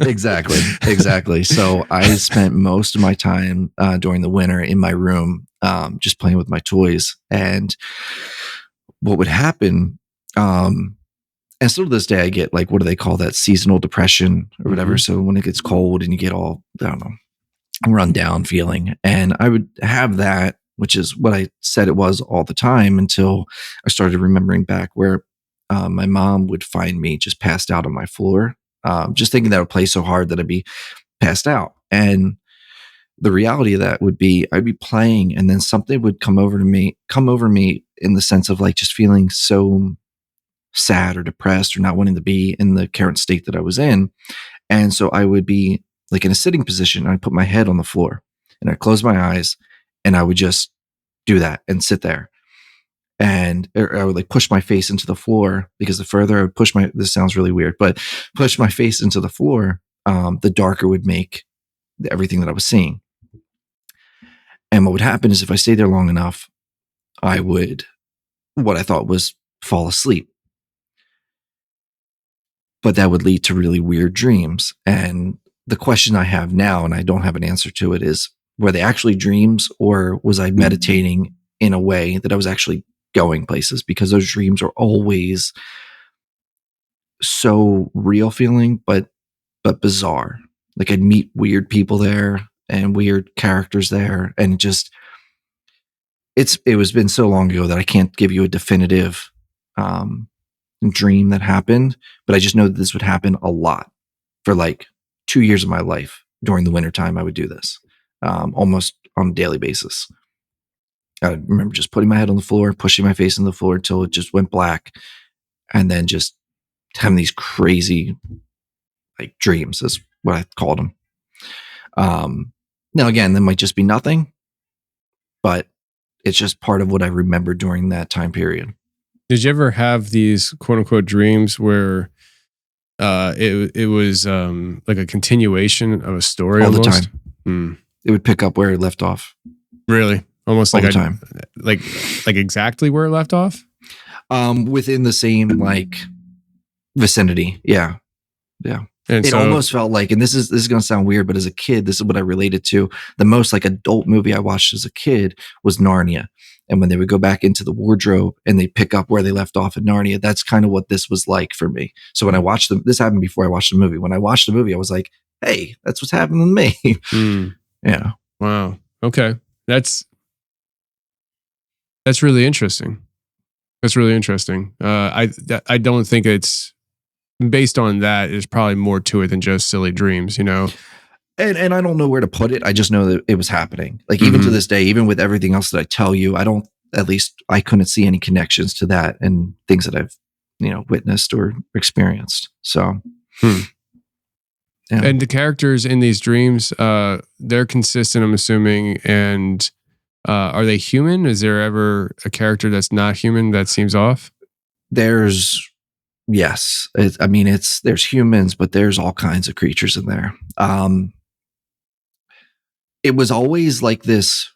Exactly. So I spent most of my time during the winter in my room, just playing with my toys. And what would happen, and still to this day, I get like, what do they call that? Seasonal depression or whatever. Mm-hmm. So when it gets cold and you get all, run down feeling. And I would have that, which is what I said it was all the time, until I started remembering back where my mom would find me just passed out on my floor, just thinking that I would play so hard that I'd be passed out. And the reality of that would be I'd be playing, and then something would come over me in the sense of like just feeling so sad or depressed or not wanting to be in the current state that I was in. And so I would be like in a sitting position. And I'd put my head on the floor and I'd close my eyes and I would just do that and sit there. And I would like push my face into the floor, because the further I would push this sounds really weird, but push my face into the floor, the darker would make everything that I was seeing. And what would happen is if I stayed there long enough, I would, what I thought was, fall asleep. But that would lead to really weird dreams. And the question I have now, and I don't have an answer to it, is, were they actually dreams, or was I meditating in a way that I was actually going places? Because those dreams are always so real feeling, but bizarre. Like I'd meet weird people there and weird characters there, and it was been so long ago that I can't give you a definitive dream that happened, but I just know that this would happen a lot. For like 2 years of my life during the wintertime, I would do this almost on a daily basis. I remember just putting my head on the floor, pushing my face on the floor until it just went black, and then just having these crazy like dreams, is what I called them. Now again, that might just be nothing, but it's just part of what I remember during that time period. Did you ever have these quote unquote dreams where it was like a continuation of a story? All almost? The time. It would pick up where it left off. Really? Almost all like the time. Like exactly where it left off? Within the same like vicinity. Yeah. Yeah. And it almost felt like, and this is going to sound weird, but as a kid, this is what I related to. The most like adult movie I watched as a kid was Narnia. And when they would go back into the wardrobe and they pick up where they left off in Narnia, that's kind of what this was like for me. So when I watched this happened before I watched the movie. When I watched the movie, I was like, hey, that's what's happening to me. Yeah. Wow. Okay. That's really interesting. That's really interesting. I don't think it's based on that. There's probably more to it than just silly dreams, you know? And I don't know where to put it. I just know that it was happening. Like even to this day, even with everything else that I tell you, I couldn't see any connections to that and things that I've, witnessed or experienced. So, yeah. And the characters in these dreams, they're consistent, I'm assuming. And are they human? Is there ever a character that's not human that seems off? Yes. There's humans, but there's all kinds of creatures in there. It was always like this.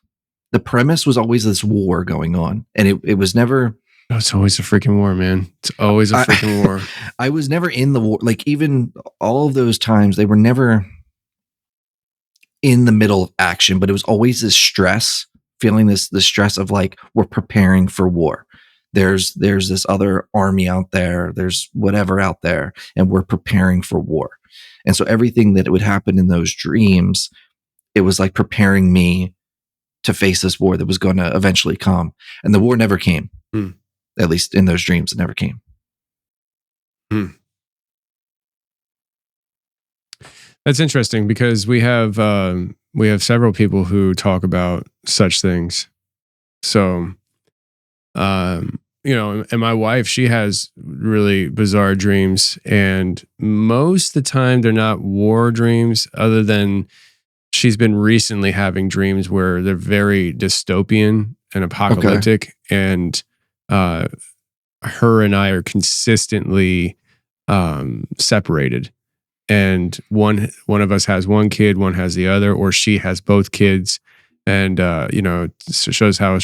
The premise was always this war going on, and it was never. Oh, it's always a freaking war, man. It's always a freaking war. I was never in the war. Like even all of those times, they were never in the middle of action, but it was always this stress, feeling the stress of like, we're preparing for war. There's this other army out there. There's whatever out there, and we're preparing for war. And so everything that would happen in those dreams, it was like preparing me to face this war that was going to eventually come. And the war never came. At least in those dreams, it never came. That's interesting because we have several people who talk about such things. So, and my wife, she has really bizarre dreams, and most of the time they're not war dreams, other than she's been recently having dreams where they're very dystopian and apocalyptic. Okay. And her and I are consistently separated. And one of us has one kid, one has the other, or she has both kids. And, shows what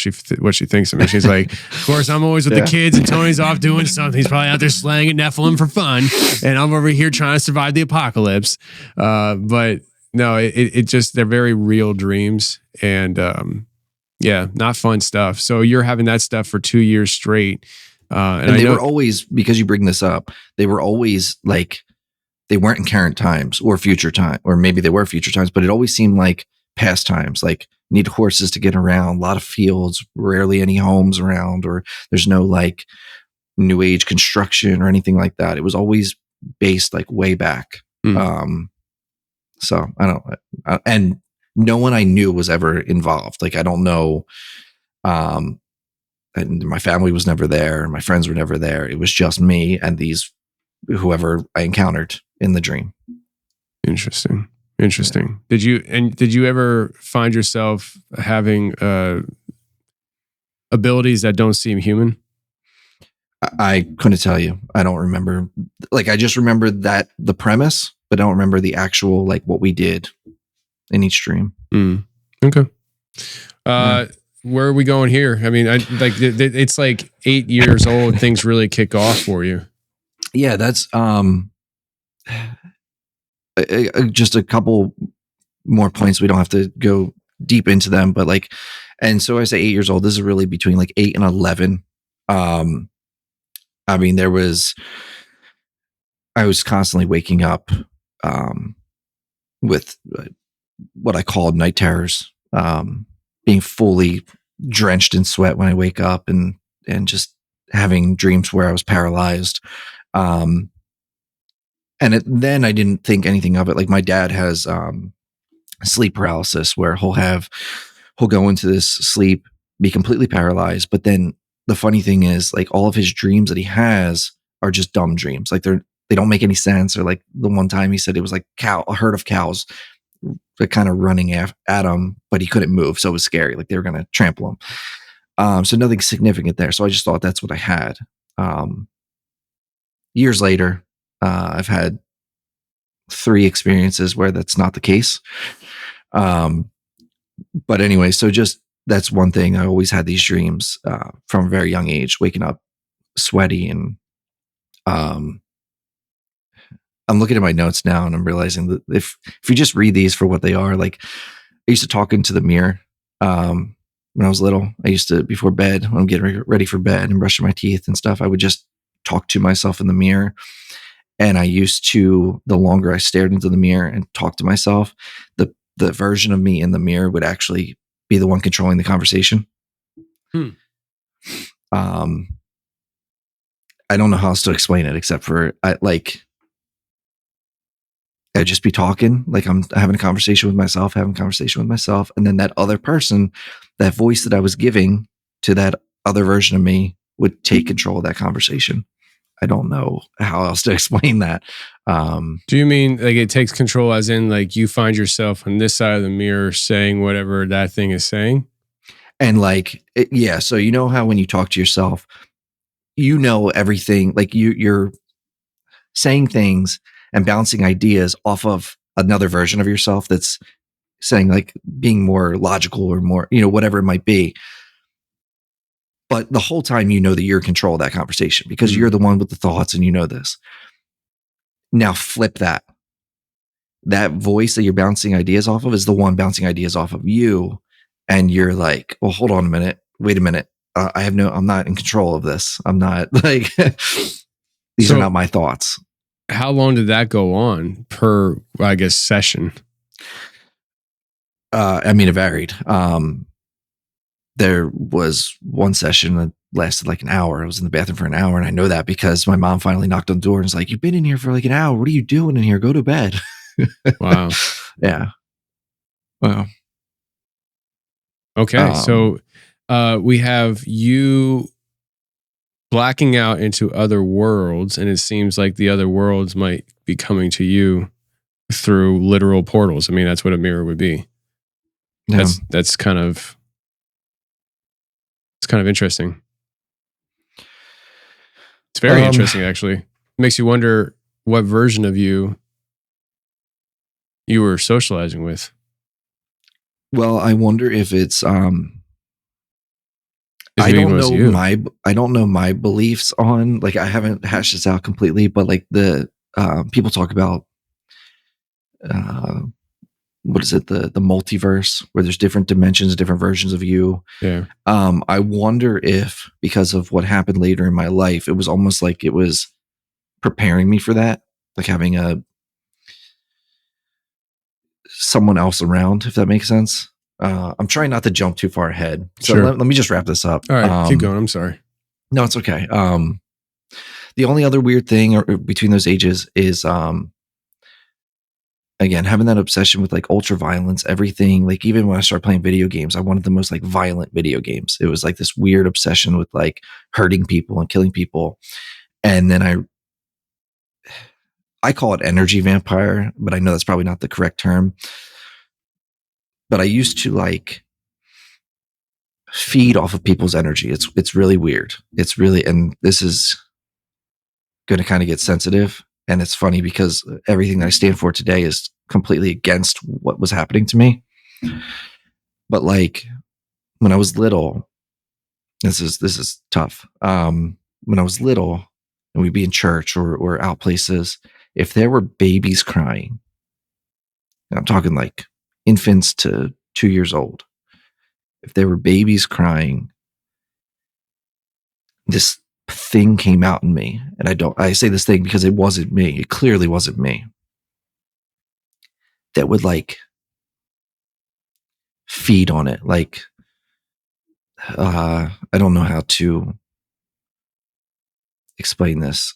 she thinks of me. She's like, of course, I'm always with the kids and Tony's off doing something. He's probably out there slaying at Nephilim for fun. And I'm over here trying to survive the apocalypse. But no, it just, they're very real dreams. And not fun stuff. So you're having that stuff for 2 years straight. And they were always, because you bring this up, they were always like, they weren't in current times or future time, or maybe they were future times, but it always seemed like past times. Like, need horses to get around, a lot of fields, rarely any homes around, or there's no like new age construction or anything like that. It was always based like way back. So I don't, and no one I knew was ever involved. Like, I don't know. And my family was never there. My friends were never there. It was just me and whoever I encountered in the dream. Interesting. Did you ever find yourself having abilities that don't seem human? I couldn't tell you. I don't remember. Like, I just remember that the premise, but I don't remember the actual, like, what we did in each dream. Okay. Where are we going here? I mean, it's like 8 years old. Things really kick off for you. Yeah, that's just a couple more points. We don't have to go deep into them, but like, and so I say 8 years old. This is really between like 8 and 11. I mean, I was constantly waking up with what I called night terrors, being fully drenched in sweat when I wake up, and just having dreams where I was paralyzed. Then I didn't think anything of it. Like, my dad has sleep paralysis, where he'll go into this sleep, be completely paralyzed, but then the funny thing is, like, all of his dreams that he has are just dumb dreams. Like, they don't make any sense. Or like the one time he said it was like a herd of cows, kind of running at him, but he couldn't move, so it was scary. Like, they were going to trample him. So nothing significant there. So I just thought that's what I had. Years later, I've had 3 experiences where that's not the case. But anyway, so just that's one thing. I always had these dreams from a very young age, waking up sweaty, and I'm looking at my notes now, and I'm realizing that if you just read these for what they are, like, I used to talk into the mirror when I was little. I used to, before bed, when I'm getting ready for bed and brushing my teeth and stuff, I would just talk to myself in the mirror. And I used to, the longer I stared into the mirror and talked to myself, the version of me in the mirror would actually be the one controlling the conversation. I don't know how else to explain it, except for I'd just be talking, like I'm having a conversation with myself, and then that other person, that voice that I was giving to that other version of me, would take control of that conversation. I don't know how else to explain that. Do you mean like it takes control as in like you find yourself on this side of the mirror saying whatever that thing is saying? And like, yeah. So you know how when you talk to yourself, you know everything, like you're saying things and bouncing ideas off of another version of yourself that's saying, like, being more logical or more, whatever it might be. But the whole time, you know that you're in control of that conversation because you're the one with the thoughts, and you know this. Now flip that. That voice that you're bouncing ideas off of is the one bouncing ideas off of you. And you're like, well, hold on a minute. Wait a minute. I'm not in control of this. I'm not like, these are not my thoughts. How long did that go on per, I guess, session? I mean, it varied. There was one session that lasted like an hour. I was in the bathroom for an hour, and I know that because my mom finally knocked on the door and was like, "You've been in here for like an hour. What are you doing in here? Go to bed." Wow. Yeah. Wow. Okay. So we have you blacking out into other worlds, and it seems like the other worlds might be coming to you through literal portals. I mean, that's what a mirror would be. Yeah. That's kind of... It's kind of interesting. It's very interesting, actually. It makes you wonder what version of you were socializing with. Well, I wonder if it's I don't know my beliefs on, like, I haven't hashed this out completely, but like the people talk about what is it, the multiverse, where there's different dimensions, different versions of you. Yeah. I wonder if, because of what happened later in my life, it was almost like it was preparing me for that, like having someone else around, if that makes sense. I'm trying not to jump too far ahead. So sure. let me just wrap this up. All right, keep going. I'm sorry. No, it's okay. The only other weird thing between those ages is, again, having that obsession with like ultra violence, everything. Like, even when I started playing video games, I wanted the most like violent video games. It was like this weird obsession with like hurting people and killing people. And then I call it energy vampire, but I know that's probably not the correct term. But I used to like feed off of people's energy. It's really weird. It's really, and this is going to kind of get sensitive. And it's funny because everything that I stand for today is completely against what was happening to me. But like when I was little, this is tough. When I was little and we'd be in church or out places, if there were babies crying, and I'm talking like infants to 2 years old, if there were babies crying, this thing came out in me. And I say this thing because it wasn't me. It clearly wasn't me. That would like feed on it. Like, I don't know how to explain this.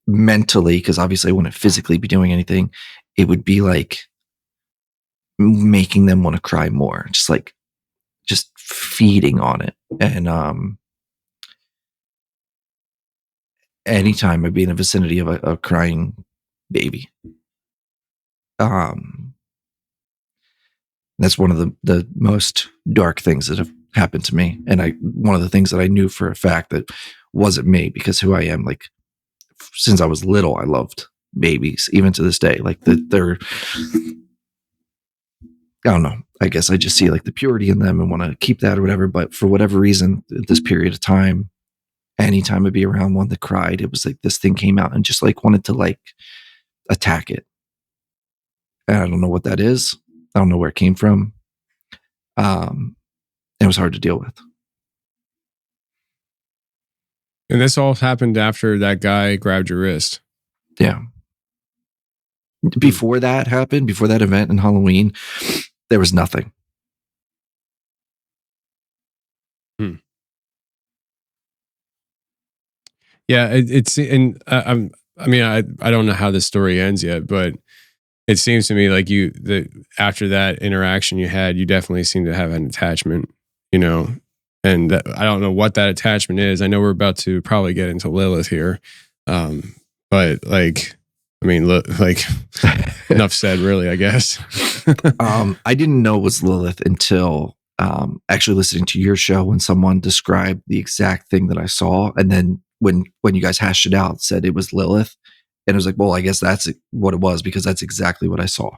Mentally, because obviously I wouldn't physically be doing anything, it would be like making them want to cry more, just feeding on it. And anytime I'd be in the vicinity of a crying baby, that's one of the most dark things that have happened to me. And one of the things that I knew for a fact that wasn't me, because who I am, like since I was little, I loved babies, even to this day. Like they're, I don't know. I guess I just see like the purity in them and want to keep that or whatever. But for whatever reason, at this period of time, anytime I'd be around one that cried, it was like this thing came out and just like wanted to like attack it. And I don't know what that is. I don't know where it came from. It was hard to deal with. And this all happened after that guy grabbed your wrist. Yeah. Before that happened, before that event in Halloween, there was nothing. Yeah, it's and I mean, I don't know how this story ends yet, but it seems to me like after that interaction you had, you definitely seem to have an attachment, you know, and I don't know what that attachment is. I know we're about to probably get into Lilith here, but like, I mean, like enough said, really, I guess. I didn't know it was Lilith until actually listening to your show when someone described the exact thing that I saw, and then when you guys hashed it out, said it was Lilith. And it was like, well, I guess that's what it was, because that's exactly what I saw.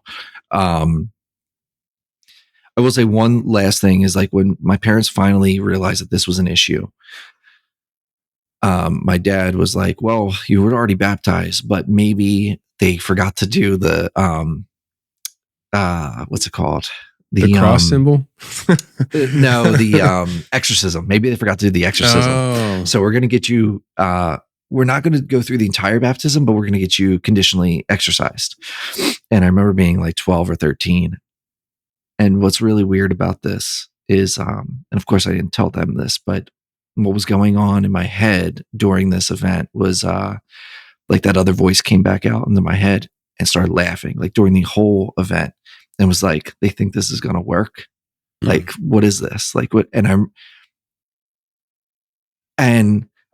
I will say one last thing is like when my parents finally realized that this was an issue, my dad was like, well, you were already baptized, but maybe they forgot to do the, what's it called? The cross symbol? No, the exorcism. Maybe they forgot to do the exorcism. Oh. So we're going to get you, we're not going to go through the entire baptism, but we're going to get you conditionally exorcised. And I remember being like 12 or 13. And what's really weird about this is, and of course I didn't tell them this, but what was going on in my head during this event was like that other voice came back out into my head and started laughing like during the whole event. And was like, they think this is going to work. Like, what is this? Like what? And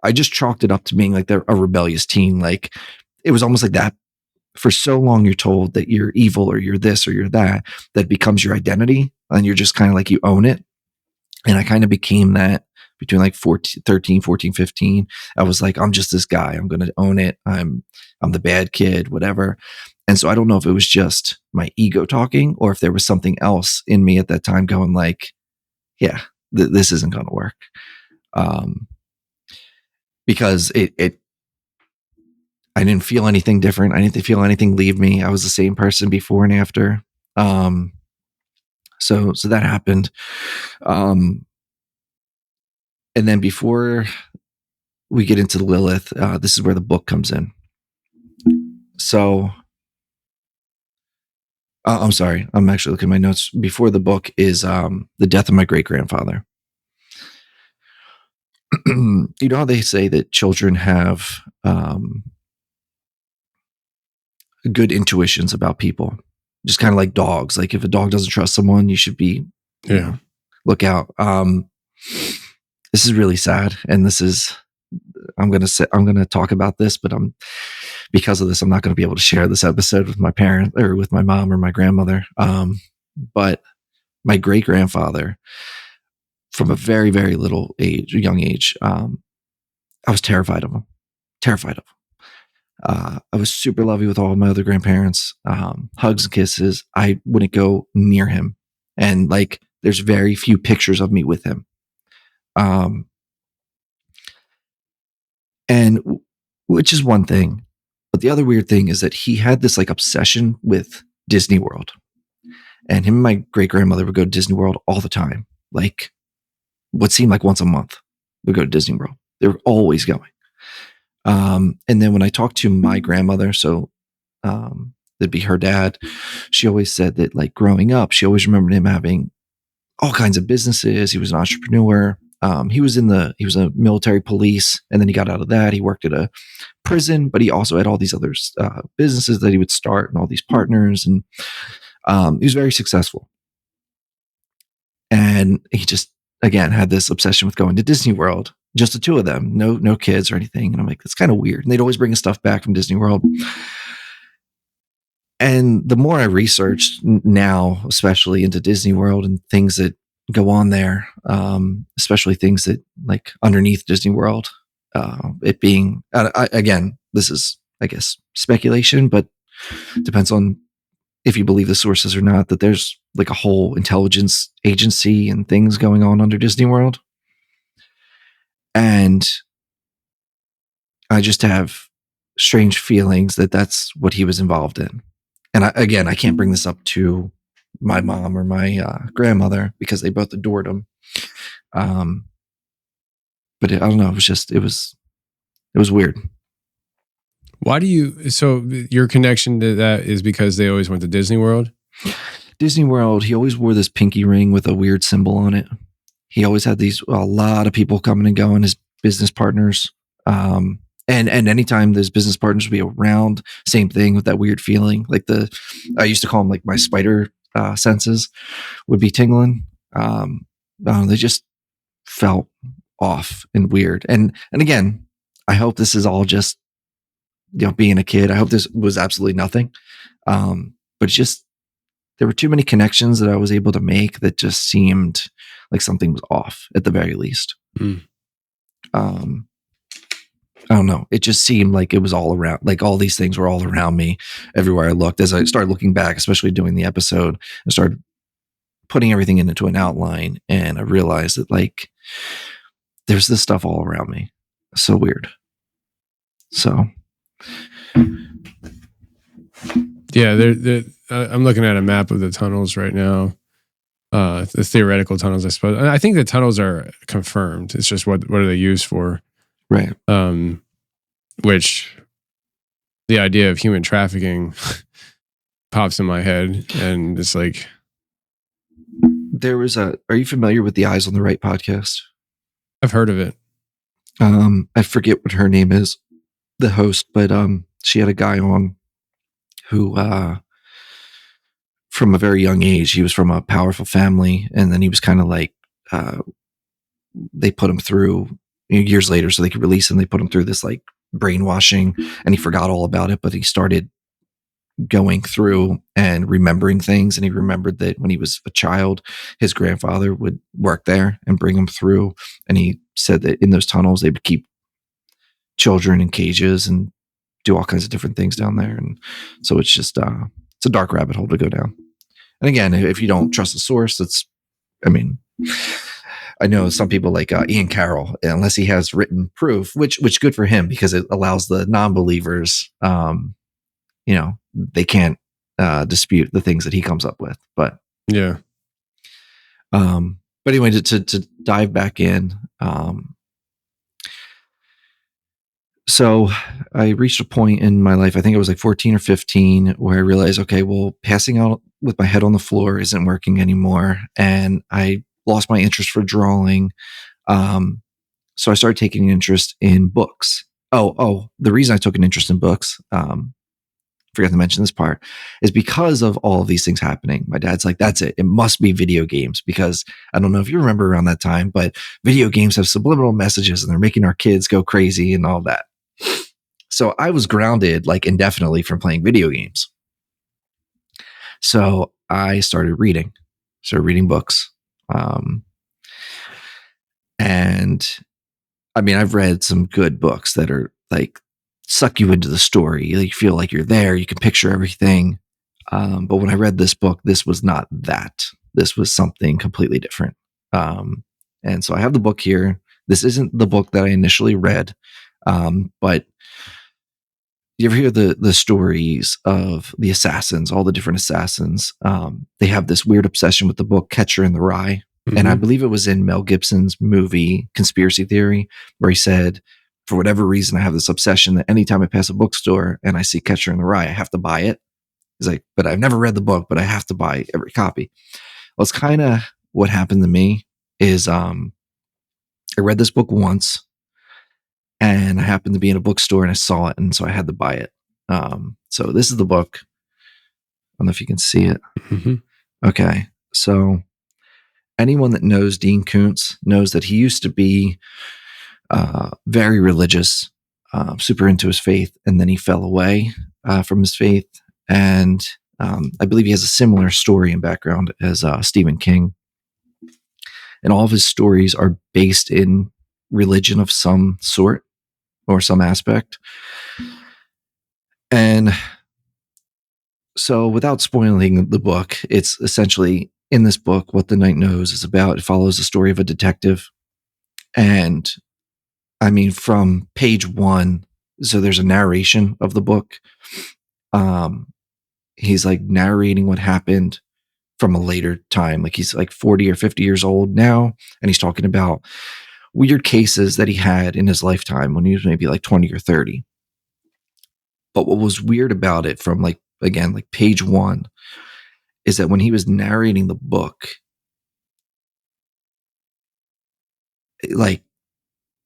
I just chalked it up to being like a rebellious teen. Like it was almost like that. For so long, you're told that you're evil or you're this or you're that becomes your identity. And you're just kind of like, you own it. And I kind of became that between like 13, 14, 15. I was like, I'm just this guy. I'm going to own it. I'm the bad kid, whatever. And so I don't know if it was just my ego talking or if there was something else in me at that time going like, yeah, this isn't going to work. Because I didn't feel anything different. I didn't feel anything leave me. I was the same person before and after. So that happened. And then before we get into the Lilith, this is where the book comes in. So, I'm sorry. I'm actually looking at my notes. Before the book is the death of my great-grandfather. You know how they say that children have good intuitions about people, just kind of like dogs. Like if a dog doesn't trust someone, you should be, look out. This is really sad, and this is I'm gonna talk about this, but because of this, I'm not going to be able to share this episode with my parent or with my mom or my grandmother. But my great grandfather, from a very, very young age, I was terrified of him. Terrified of him. I was super lovey with all of my other grandparents. Hugs and kisses. I wouldn't go near him, and like, there's very few pictures of me with him. And which is one thing, but the other weird thing is that he had this like obsession with Disney World, and him and my great grandmother would go to Disney World all the time. Like, what seemed like once a month, we'd go to Disney World. They were always going. And then when I talked to my grandmother, so that'd be her dad, she always said that, like, growing up, she always remembered him having all kinds of businesses. He was an entrepreneur. He was a military police, and then he got out of that. He worked at a prison, but he also had all these other businesses that he would start and all these partners, and he was very successful. And he just, again, had this obsession with going to Disney World, just the two of them, no kids or anything. And I'm like, that's kind of weird. And they'd always bring us stuff back from Disney World. And the more I researched now, especially into Disney World and things that go on there, especially things that, like, underneath Disney World, it being, again, this is, I guess, speculation, but depends on if you believe the sources or not, that there's like a whole intelligence agency and things going on under Disney World. And I just have strange feelings that that's what he was involved in. And I can't bring this up to my mom or my grandmother because they both adored him. But I don't know. It was weird. Why do you, so your connection to that is because they always went to Disney World? Disney World, he always wore this pinky ring with a weird symbol on it. He always had a lot of people coming and going, his business partners. And anytime those business partners would be around, same thing with that weird feeling. Like I used to call them like my spider senses would be tingling. They just felt off and weird. And again, I hope this is all just, being a kid. I hope this was absolutely nothing. But it's just, there were too many connections that I was able to make that just seemed like something was off at the very least. I don't know. It just seemed like it was all around, like all these things were all around me everywhere I looked. As I started looking back, especially doing the episode, I started putting everything into an outline, and I realized that, like, there's this stuff all around me. So weird. So yeah, I'm looking at a map of the tunnels right now. The theoretical tunnels, I suppose. I think the tunnels are confirmed. It's just what are they used for? Right. Which the idea of human trafficking pops in my head, and it's like, there was are you familiar with the Eyes on the Right podcast? I've heard of it. I forget what her name is, the host, but she had a guy on who from a very young age, he was from a powerful family, and then he was kind of like they put him through years later so they could release him. They put him through this like brainwashing, and he forgot all about it, but he started going through and remembering things. And he remembered that when he was a child, his grandfather would work there and bring him through. And he said that in those tunnels, they would keep children in cages and do all kinds of different things down there. And so it's just, it's a dark rabbit hole to go down. And again, if you don't trust the source, I know some people like Ian Carroll, unless he has written proof, which good for him, because it allows the non-believers, they can't dispute the things that he comes up with. But yeah. But anyway, to dive back in, so I reached a point in my life, I think it was like 14 or 15, where I realized, okay, well, passing out with my head on the floor isn't working anymore. And I lost my interest for drawing. So I started taking an interest in books. The reason I took an interest in books, forgot to mention this part, is because of all of these things happening. My dad's like, that's it. It must be video games, because I don't know if you remember around that time, but video games have subliminal messages and they're making our kids go crazy and all that. So I was grounded like indefinitely from playing video games. So I started reading books. And I mean, I've read some good books that are like suck you into the story. You feel like you're there. You can picture everything. But when I read this book, this was not that. This was something completely different. And so I have the book here. This isn't the book that I initially read. But you ever hear the stories of the assassins, all the different assassins? They have this weird obsession with the book Catcher in the Rye. Mm-hmm. And I believe it was in Mel Gibson's movie Conspiracy Theory, where he said, for whatever reason, I have this obsession that anytime I pass a bookstore and I see Catcher in the Rye, I have to buy it. He's like, but I've never read the book, but I have to buy every copy. Well, it's kind of what happened to me is I read this book once and I happened to be in a bookstore and I saw it. And so I had to buy it. So this is the book. I don't know if you can see it. Mm-hmm. Okay. So anyone that knows Dean Koontz knows that he used to be very religious, super into his faith, and then he fell away from his faith. And I believe he has a similar story and background as Stephen King. And all of his stories are based in religion of some sort or some aspect. And so without spoiling the book, it's essentially in this book, What the Night Knows is about. It follows the story of a detective. And I mean, from page 1, so there's a narration of the book. He's like narrating what happened from a later time. Like he's like 40 or 50 years old now. And he's talking about weird cases that he had in his lifetime when he was maybe like 20 or 30. But what was weird about it from like, again, like page 1 is that when he was narrating the book, like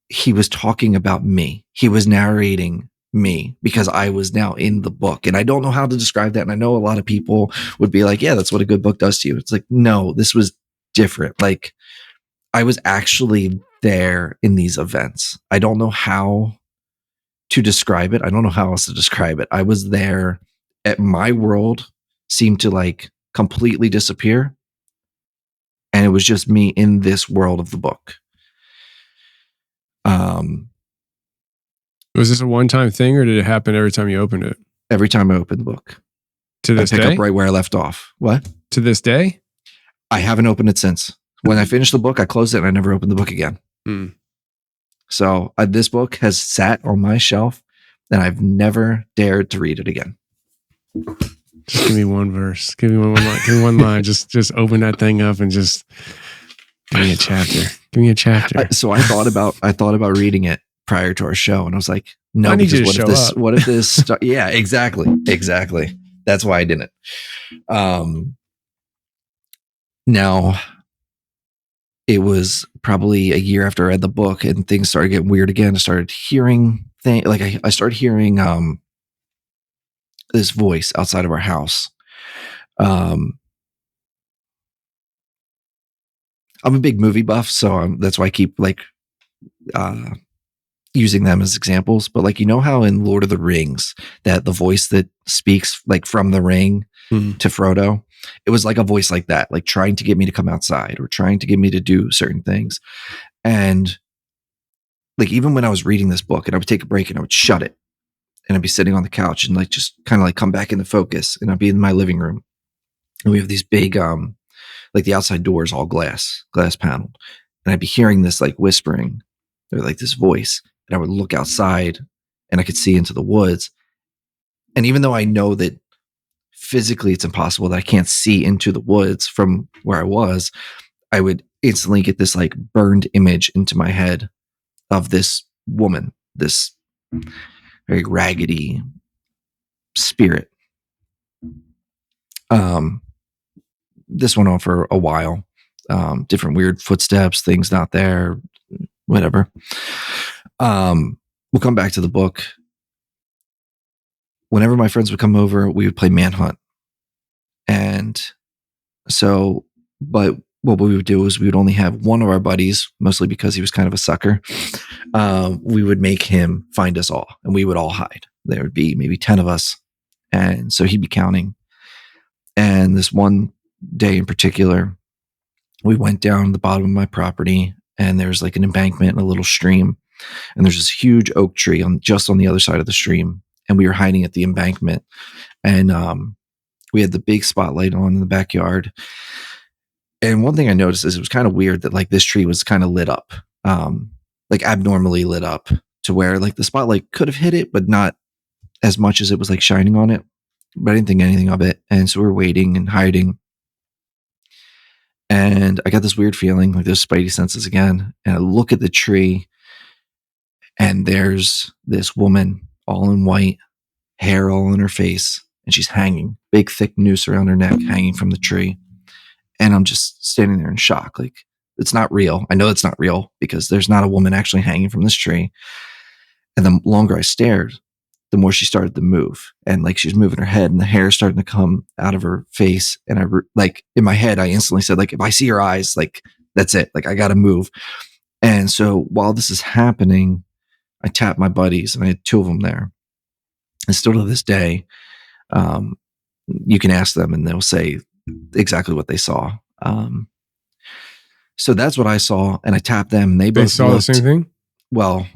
he was talking about me. He was narrating me because I was now in the book. And I don't know how to describe that. And I know a lot of people would be like, yeah, that's what a good book does to you. It's like, no, this was different. Like I was actually there in these events. I don't know how to describe it. I don't know how else to describe it. I was there. My world seemed to like completely disappear. And it was just me in this world of the book. Was this a one-time thing, or did it happen every time you opened it? Every time I opened the book. To this day? I pick up right where I left off. What? To this day? I haven't opened it since. When I finished the book, I closed it and I never opened the book again. So this book has sat on my shelf and I've never dared to read it again. Just give me one verse. Give me one line. Give me one line. Just open that thing up and just give me a chapter. Give me a chapter. So I thought about reading it prior to our show, and I was like, no, I need you to what show if this? up. What if this? Yeah, exactly. That's why I didn't. Now, it was probably a year after I read the book, and things started getting weird again. I started hearing things like I started hearing this voice outside of our house. I'm a big movie buff, so that's why I keep like using them as examples. But like, you know how in Lord of the Rings that the voice that speaks like from the ring to Frodo, it was like a voice like that, like trying to get me to come outside or trying to get me to do certain things. And like, even when I was reading this book and I would take a break and I would shut it and I'd be sitting on the couch and like, just kind of like come back into focus, and I'd be in my living room and we have these big, like the outside door is all glass paneled. And I'd be hearing this like whispering or like this voice, and I would look outside and I could see into the woods. And even though I know that physically it's impossible, that I can't see into the woods from where I was, I would instantly get this like burned image into my head of this woman, this very raggedy spirit. This went on for a while. Different weird footsteps, things not there, whatever. We'll come back to the book. whenever my friends would come over, we would play Manhunt. And so, but what we would do is we would only have one of our buddies, mostly because he was kind of a sucker. We would make him find us all, and we would all hide. There would be maybe 10 of us. And so he'd be counting. And this one day in particular, we went down the bottom of my property, and there's like an embankment and a little stream. And there's this huge oak tree just on the other side of the stream. And we were hiding at the embankment. And we had the big spotlight on in the backyard. And one thing I noticed is it was kind of weird that like this tree was kind of lit up, like abnormally lit up, to where like the spotlight could have hit it, but not as much as it was like shining on it. But I didn't think anything of it. And so we were waiting and hiding. And I got this weird feeling, like those spidey senses again. And I look at the tree, and there's this woman all in white, hair all in her face, and she's hanging, big thick noose around her neck, hanging from the tree. And I'm just standing there in shock. Like, it's not real. I know it's not real because there's not a woman actually hanging from this tree. And the longer I stared, the more she started to move. And like, she's moving her head, and the hair starting to come out of her face. And I like, in my head, I instantly said, like, if I see her eyes, like, that's it. Like, I got to move. And so while this is happening, I tapped my buddies, and I had two of them there. And still to this day, you can ask them and they'll say exactly what they saw. So that's what I saw, and I tapped them, and they both saw looked, the same thing. Well,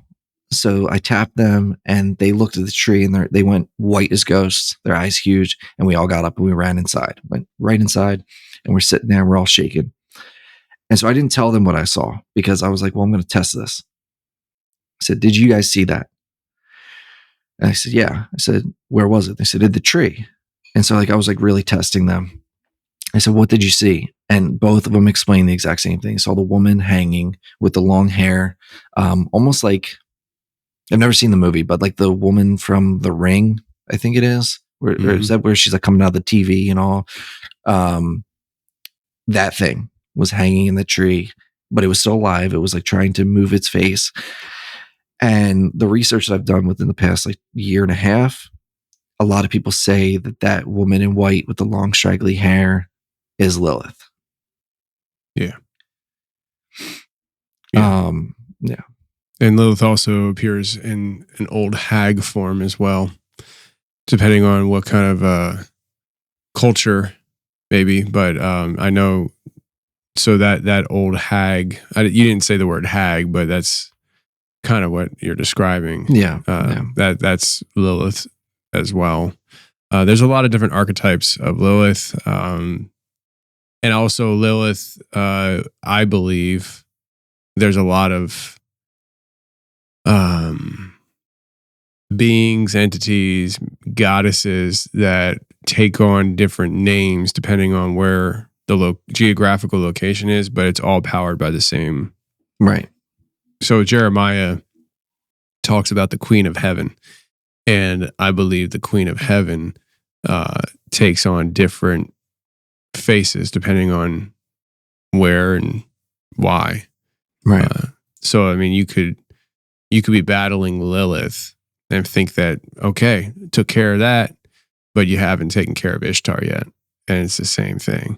so I tapped them, and they looked at the tree, and they went white as ghosts. Their eyes huge, and we all got up and we ran inside. Went right inside, and we're sitting there, and we're all shaking. And so I didn't tell them what I saw because I was like, well, I'm going to test this. I said, did you guys see that? And I said, yeah. I said, where was it? They said, in the tree. And so like, I was like really testing them. I said, what did you see? And both of them explained the exact same thing. I saw the woman hanging with the long hair, almost like, I've never seen the movie, but like the woman from The Ring, I think it is. Or is that where she's like coming out of the TV and all? That thing was hanging in the tree, but it was still alive. It was like trying to move its face. And the research that I've done within the past like year and a half, a lot of people say that that woman in white with the long straggly hair is Lilith. Yeah. Yeah. And Lilith also appears in an old hag form as well, depending on what kind of culture, maybe. But I know, so that old hag, you didn't say the word hag, but that's kind of what you're describing. Yeah. That's Lilith as well. There's a lot of different archetypes of Lilith. And also Lilith, I believe there's a lot of beings, entities, goddesses that take on different names depending on where the geographical location is, but it's all powered by the same. Right. So Jeremiah talks about the Queen of Heaven, and I believe the Queen of Heaven takes on different faces depending on where and why. Right. So I mean, you could be battling Lilith and think that, okay, took care of that, but you haven't taken care of Ishtar yet, and it's the same thing.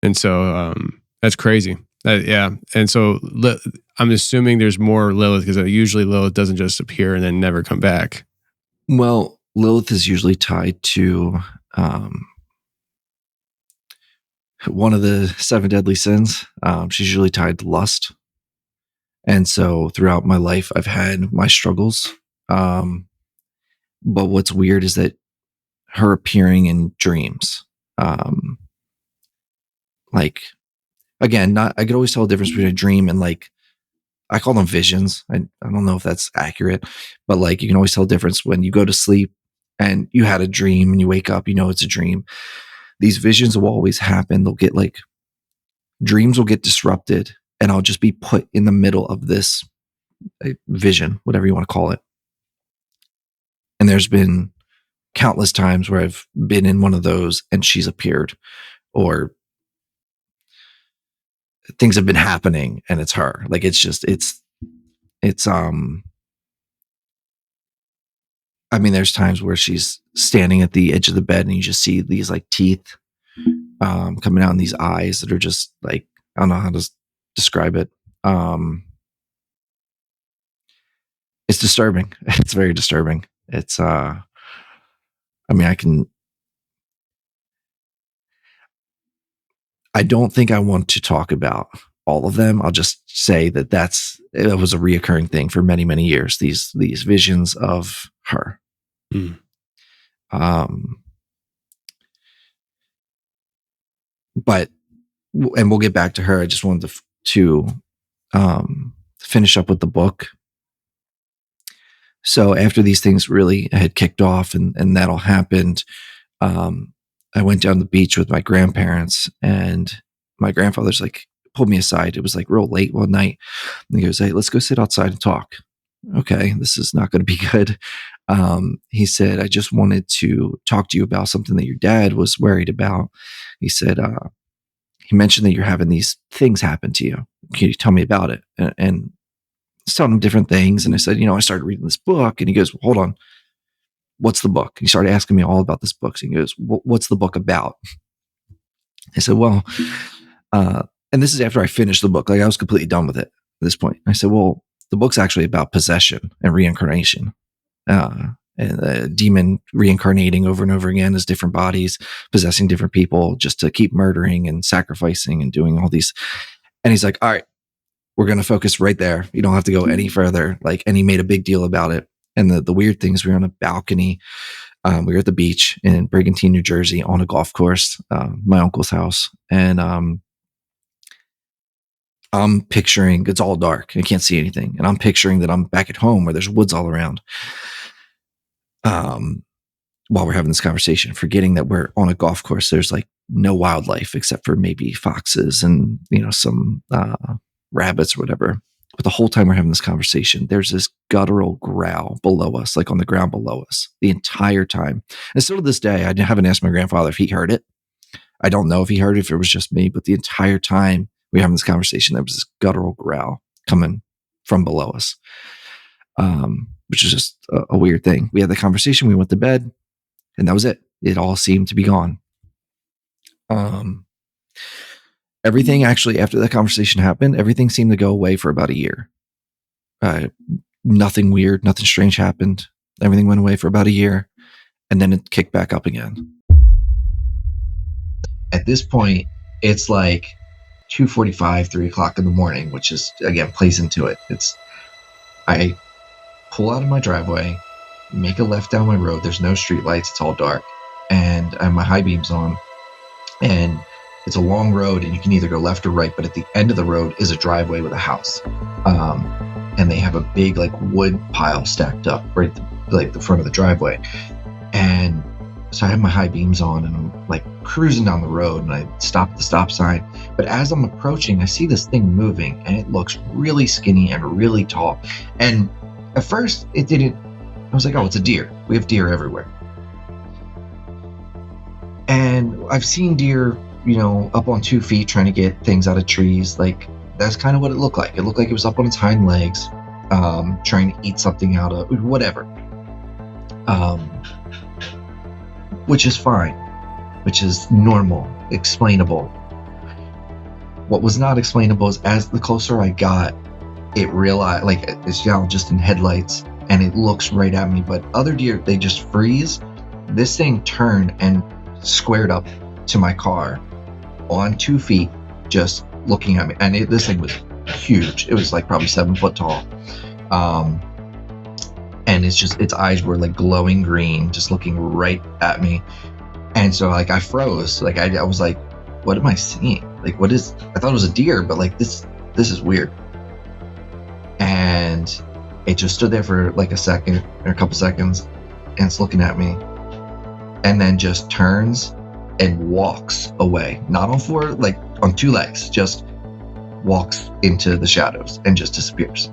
And so that's crazy. Yeah. And so I'm assuming there's more Lilith, because usually Lilith doesn't just appear and then never come back. Well, Lilith is usually tied to one of the 7 deadly sins. She's usually tied to lust. And so throughout my life, I've had my struggles. But what's weird is that her appearing in dreams, like, again, I could always tell the difference between a dream and like, I call them visions. I don't know if that's accurate, but like, you can always tell the difference when you go to sleep and you had a dream and you wake up, you know, it's a dream. These visions will always happen. They'll get like, dreams will get disrupted, and I'll just be put in the middle of this vision, whatever you want to call it. And there's been countless times where I've been in one of those and she's appeared, or things have been happening and it's her. Like, it's I mean, there's times where she's standing at the edge of the bed and you just see these like teeth coming out in these eyes that are just like, I don't know how to describe it. It's disturbing. It's very disturbing. It's, I mean, I don't think I want to talk about all of them. I'll just say that it was a reoccurring thing for many, many years. These visions of her. Mm. But, and we'll get back to her. I just wanted to finish up with the book. So after these things really had kicked off and that all happened, I went down the beach with my grandparents, and my grandfather's like pulled me aside. It was like real late one night. And he goes, "Hey, let's go sit outside and talk." Okay, this is not going to be good. He said, "I just wanted to talk to you about something that your dad was worried about." He said, he mentioned that you're having these things happen to you. Can you tell me about it? And I was telling him different things. And I said, I started reading this book. And he goes, "Well, hold on. What's the book?" He started asking me all about this book. So he goes, "What's the book about?" I said, "Well," and this is after I finished the book. Like, I was completely done with it at this point. I said, "Well, the book's actually about possession and reincarnation, and a demon reincarnating over and over again as different bodies, possessing different people just to keep murdering and sacrificing and doing all these." And he's like, "All right, we're going to focus right there. You don't have to go any further." Like, and he made a big deal about it. And the weird thing is, we were on a balcony. We were at the beach in Brigantine, New Jersey, on a golf course, my uncle's house. And I'm picturing, it's all dark. I can't see anything. And I'm picturing that I'm back at home where there's woods all around. While we're having this conversation, forgetting that we're on a golf course, there's like no wildlife except for maybe foxes and, some rabbits or whatever. But the whole time we're having this conversation, there's this guttural growl below us, like on the ground below us, the entire time. And still to this day, I haven't asked my grandfather if he heard it. I don't know if he heard it, if it was just me, but the entire time we were having this conversation, there was this guttural growl coming from below us, which is just a weird thing. We had the conversation, we went to bed, and that was it. It all seemed to be gone. Everything actually, after that conversation happened, everything seemed to go away for about a year. Nothing weird, nothing strange happened. Everything went away for about a year, and then it kicked back up again. At this point, it's like 2:45, 3 o'clock in the morning, which is, again, plays into it. I pull out of my driveway, make a left down my road. There's no street lights. It's all dark. And I have my high beams on. And it's a long road, and you can either go left or right. But at the end of the road is a driveway with a house. And they have a big, like, wood pile stacked up right at the front of the driveway. And so I have my high beams on, and I'm like cruising down the road, and I stop at the stop sign. But as I'm approaching, I see this thing moving, and it looks really skinny and really tall. And at first it didn't, I was like, oh, it's a deer. We have deer everywhere. And I've seen deer, up on 2 feet trying to get things out of trees. Like, that's kind of what it looked like. It looked like it was up on its hind legs, trying to eat something out of whatever. Which is fine, which is normal, explainable. What was not explainable is, as the closer I got, it realized, like, it's now just in headlights, and it looks right at me. But other deer, they just freeze. This thing turned and squared up to my car on 2 feet, just looking at me. And this thing was huge. It was like probably 7 foot tall. And its eyes were like glowing green, just looking right at me. And so, like, I froze. Like, I was like, what am I seeing? Like, I thought it was a deer, but like, this is weird. And it just stood there for like a second or a couple seconds, and it's looking at me, and then just turns and walks away. Not on 4, like on 2 legs, just walks into the shadows and just disappears.